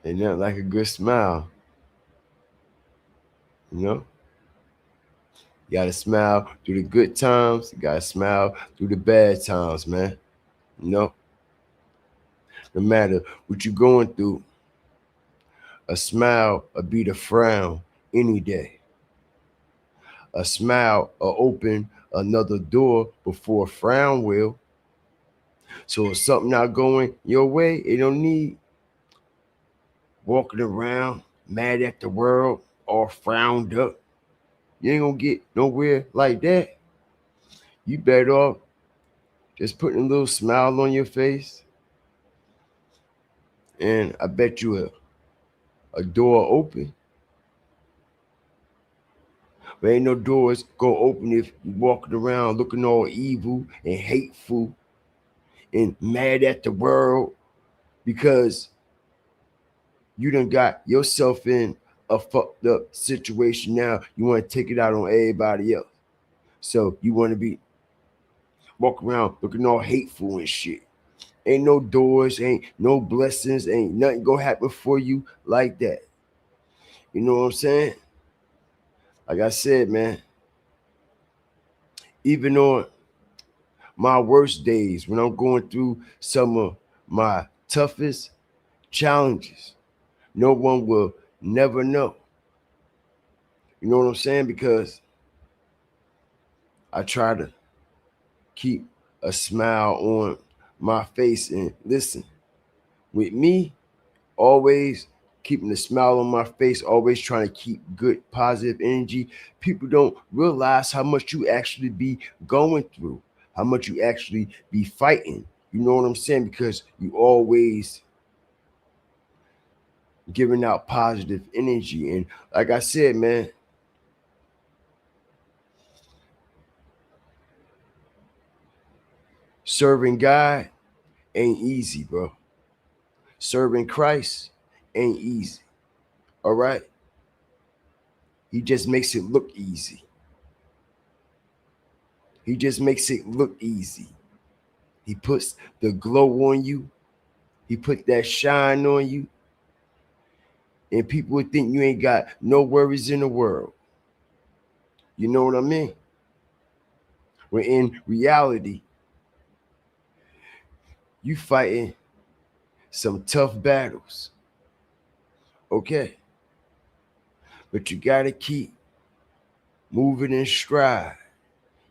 Ain't nothing like a good smile. You know? You gotta smile through the good times. You gotta smile through the bad times, man. You know? No matter what you're going through, a smile will beat a frown any day. A smile will open another door before a frown will. So if something not going your way, it don't need walking around mad at the world or frowned up. You ain't gonna get nowhere like that. You better off just putting a little smile on your face, and I bet you a door open. But ain't no doors go open if you walking around looking all evil and hateful and mad at the world because you done got yourself in a fucked up situation. Now you want to take it out on everybody else. So you want to be walking around looking all hateful and shit. Ain't no doors, ain't no blessings, ain't nothing gonna happen for you like that. You know what I'm saying? Like I said, man, even on my worst days, when I'm going through some of my toughest challenges, no one will never know. You know what I'm saying? Because I try to keep a smile on my face. And listen, with me, always keeping a smile on my face, always trying to keep good, positive energy. People don't realize how much you actually be going through, how much you actually be fighting. You know what I'm saying? Because you always giving out positive energy. And like I said, man, serving God ain't easy, bro. Serving Christ ain't easy. All right? He just makes it look easy. He just makes it look easy. He puts the glow on you. He put that shine on you. And people would think you ain't got no worries in the world. You know what I mean? When in reality, you fighting some tough battles. Okay? But you got to keep moving in stride.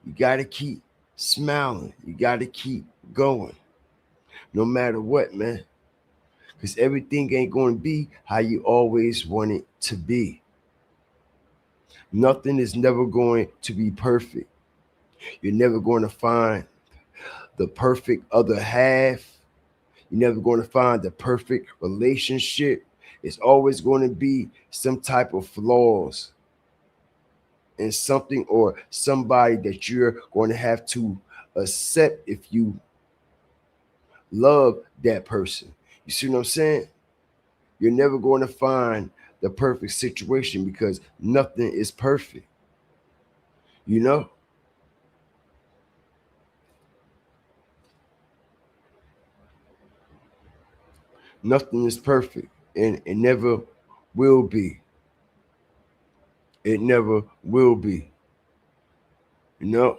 You got to keep smiling. You got to keep going. No matter what, man. Because everything ain't going to be how you always want it to be. Nothing is never going to be perfect. You're never going to find the perfect other half. You're never going to find the perfect relationship. It's always going to be some type of flaws in something or somebody that you're going to have to accept if you love that person. You see what I'm saying? You're never going to find the perfect situation because nothing is perfect. You know? Nothing is perfect, and it never will be. It never will be. You know?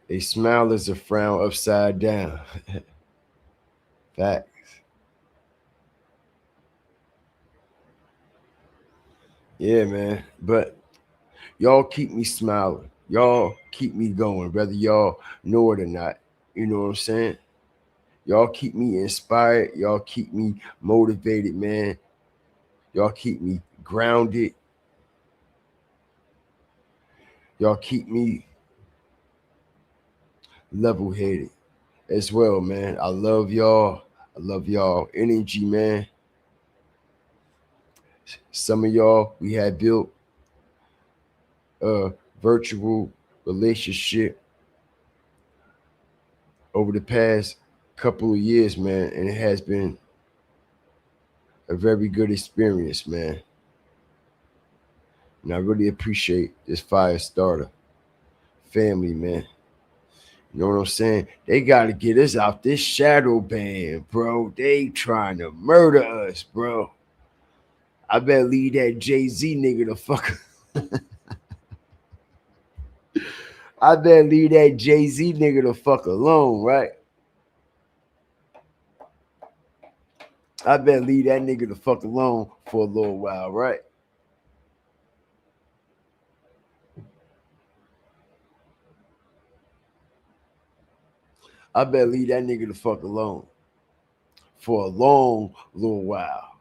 A smile is a frown upside down. Facts. Yeah, man. But y'all keep me smiling. Y'all keep me going, whether y'all know it or not. You know what I'm saying? Y'all keep me inspired. Y'all keep me motivated, man. Y'all keep me grounded. Y'all keep me level-headed as well, man. I love y'all. I love y'all energy, man. Some of y'all, we had built virtual relationship over the past couple of years, man, and it has been a very good experience, man. And I really appreciate this fire starter family, man. You know what I'm saying? They got to get us out this shadow band, bro. They trying to murder us, bro. I better leave that Jay-Z nigga the fuck. I better leave that Jay-Z nigga the fuck alone, right? I better leave that nigga the fuck alone for a little while, right? I better leave that nigga the fuck alone for a long little while.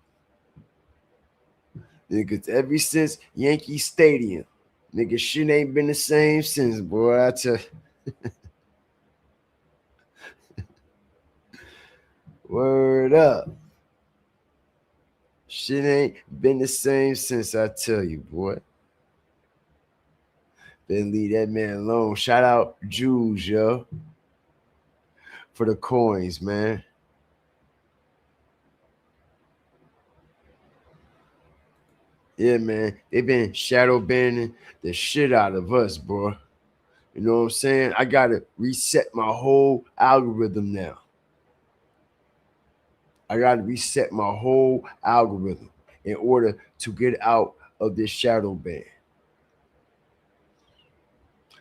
Niggas, ever since Yankee Stadium, nigga, shit ain't been the same since, boy. I tell you. Word up. Shit ain't been the same since, I tell you, boy. Then leave that man alone. Shout out Jules, yo, for the coins, man. Yeah, man. They been shadow banning the shit out of us, bro. You know what I'm saying? I gotta reset my whole algorithm now. I gotta reset my whole algorithm in order to get out of this shadow ban.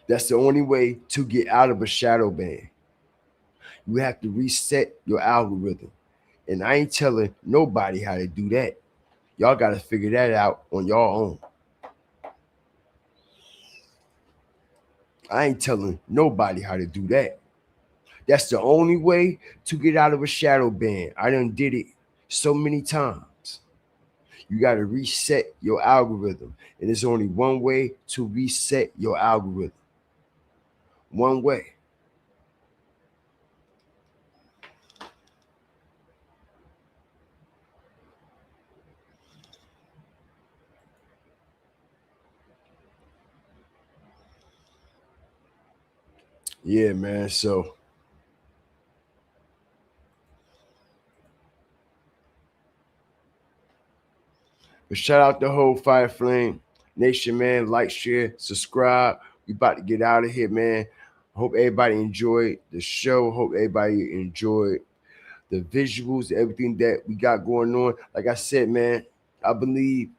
That's the only way to get out of a shadow ban. You have to reset your algorithm. And I ain't telling nobody how to do that. Y'all got to figure that out on your own. I ain't telling nobody how to do that. That's the only way to get out of a shadow ban. I done did it so many times. You got to reset your algorithm. And there's only one way to reset your algorithm. One way. Yeah, man. So but shout out the whole Fire Flame Nation, man. Like, share, subscribe. We about to get out of here, man. Hope everybody enjoyed the show. Hope everybody enjoyed the visuals, everything that we got going on. Like I said, man, I believe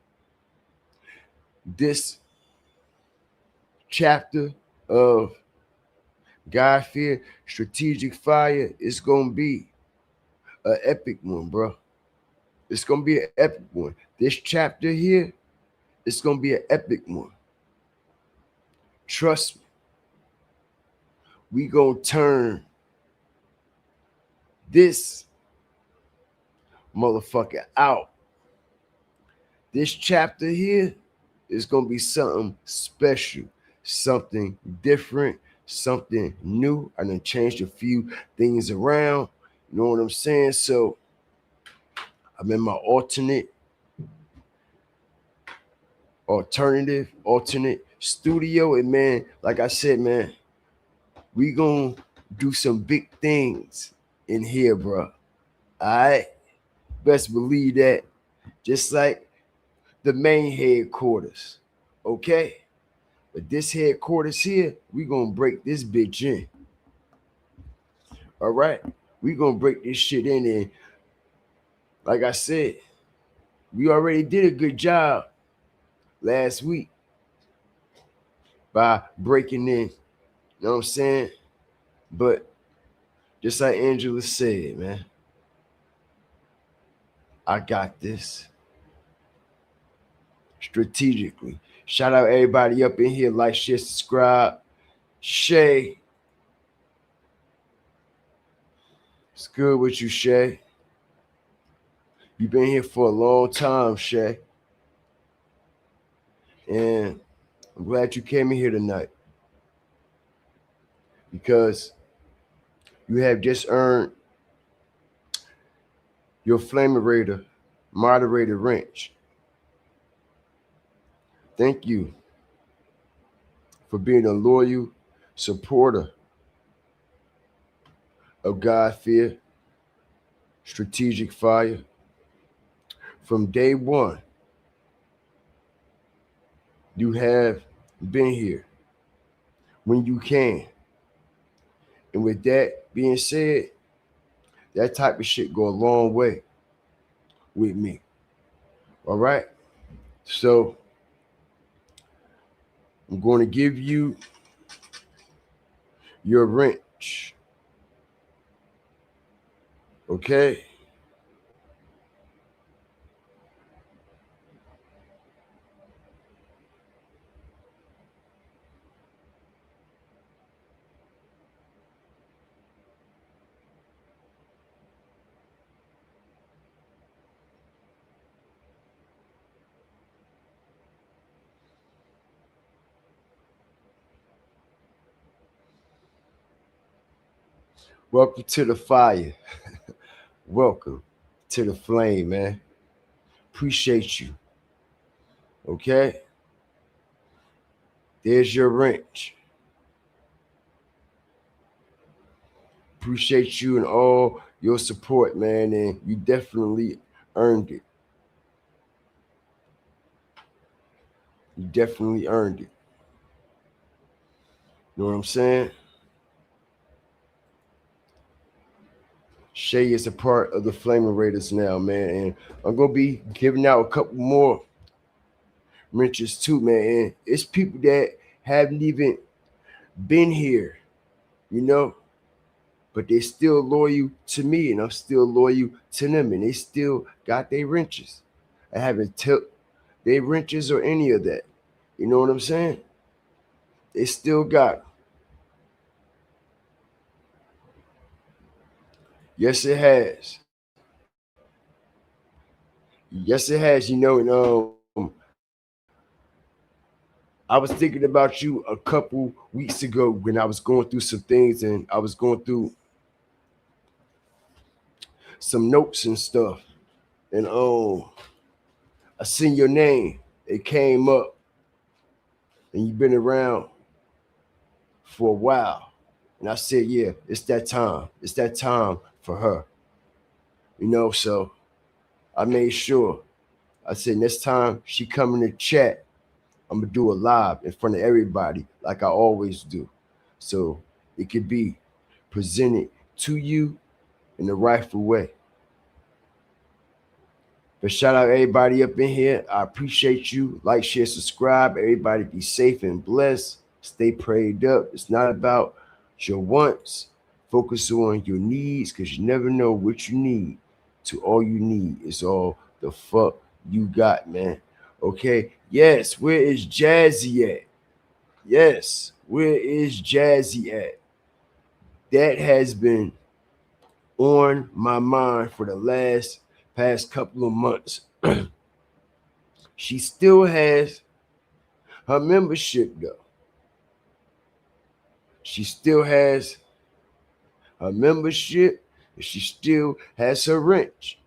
this chapter of God Fear Strategic Fire is going to be an epic one, bro. It's going to be an epic one. This chapter here, it's going to be an epic one. Trust me. We going to turn this motherfucker out. This chapter here is going to be something special, something different, something new. I done changed a few things around. You know what I'm saying? So I'm in my alternate studio. And man, like I said, man, we gonna do some big things in here, bro. All right? Best believe that. Just like the main headquarters. Okay? But this headquarters here, we gonna break this bitch in. All right? We gonna break this shit in. And like I said, we already did a good job last week by breaking in. You know what I'm saying? But just like Angela said, man, I got this strategically. Shout out everybody up in here. Like, share, subscribe. Shay. It's good with you, Shay. You've been here for a long time, Shay. And I'm glad you came in here tonight. Because you have just earned your Flamerator moderator wrench. Thank you for being a loyal supporter of God Fear, Strategic Fire. From day one, you have been here when you can. And with that being said, that type of shit go a long way with me. All right? So I'm going to give you your wrench. Okay? Welcome to the fire. Welcome to the flame, man. Appreciate you. Okay? There's your wrench. Appreciate you and all your support, man. And you definitely earned it. You definitely earned it. You know what I'm saying? Shay is a part of the Flaming Raiders now, man. And I'm going to be giving out a couple more wrenches too, man. And it's people that haven't even been here, you know, but they're still loyal to me, and I'm still loyal to them, and they still got their wrenches. I haven't took their wrenches or any of that. You know what I'm saying? They still got them. Yes, it has. Yes, it has. You know, and I was thinking about you a couple weeks ago when I was going through some things, and I was going through some notes and stuff, and I seen your name. It came up, and you've been around for a while, and I said, yeah, it's that time. It's that time for her, you know. So I made sure. I said, next time she come in the chat, I'm gonna do a live in front of everybody, like I always do, so it could be presented to you in the rightful way. But shout out everybody up in here. I appreciate you. Like, share, subscribe. Everybody be safe and blessed. Stay prayed up. It's not about your wants. Focus on your needs, because you never know what you need. To all you need is all the fuck you got, man. Okay? Yes, where is Jazzy at? Yes, where is Jazzy at? That has been on my mind for the past couple of months. She still has her membership though. She still has her membership, and she still has her wrench.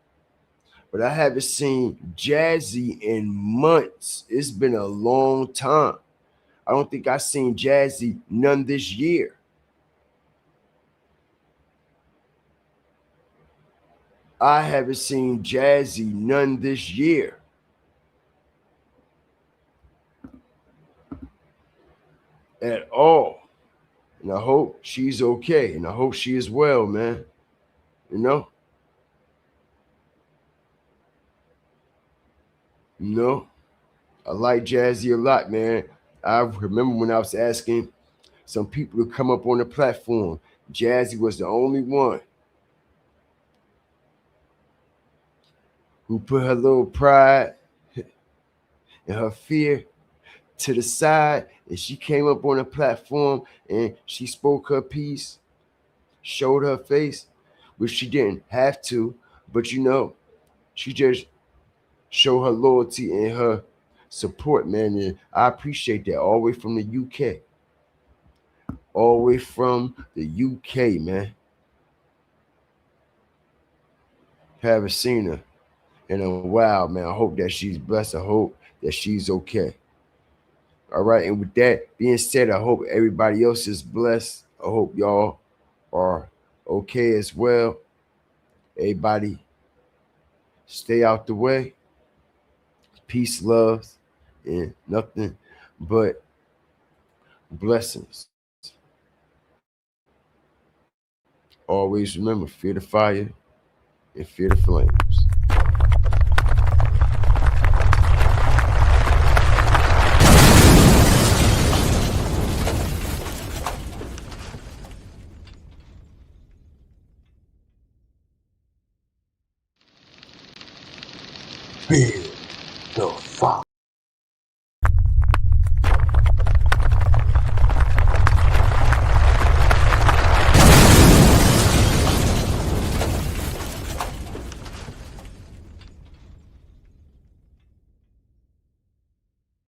But I haven't seen Jazzy in months. It's been a long time. I don't think I've seen Jazzy none this year. I haven't seen Jazzy none this year. At all. And I hope she's okay. And I hope she is well, man. You know? You know? I like Jazzy a lot, man. I remember when I was asking some people to come up on the platform. Jazzy was the only one who put her little pride and her fear to the side, and she came up on the platform and she spoke her piece, showed her face, which she didn't have to, but you know, she just showed her loyalty and her support, man. And I appreciate that all the way from the UK. All the way from the UK, man. Haven't seen her in a while, man. I hope that she's blessed. I hope that she's okay. All right. And with that being said, I hope everybody else is blessed. I hope y'all are okay as well. Everybody stay out the way. Peace, love, and nothing but blessings. Always remember, fear the fire and fear the flames. Peace.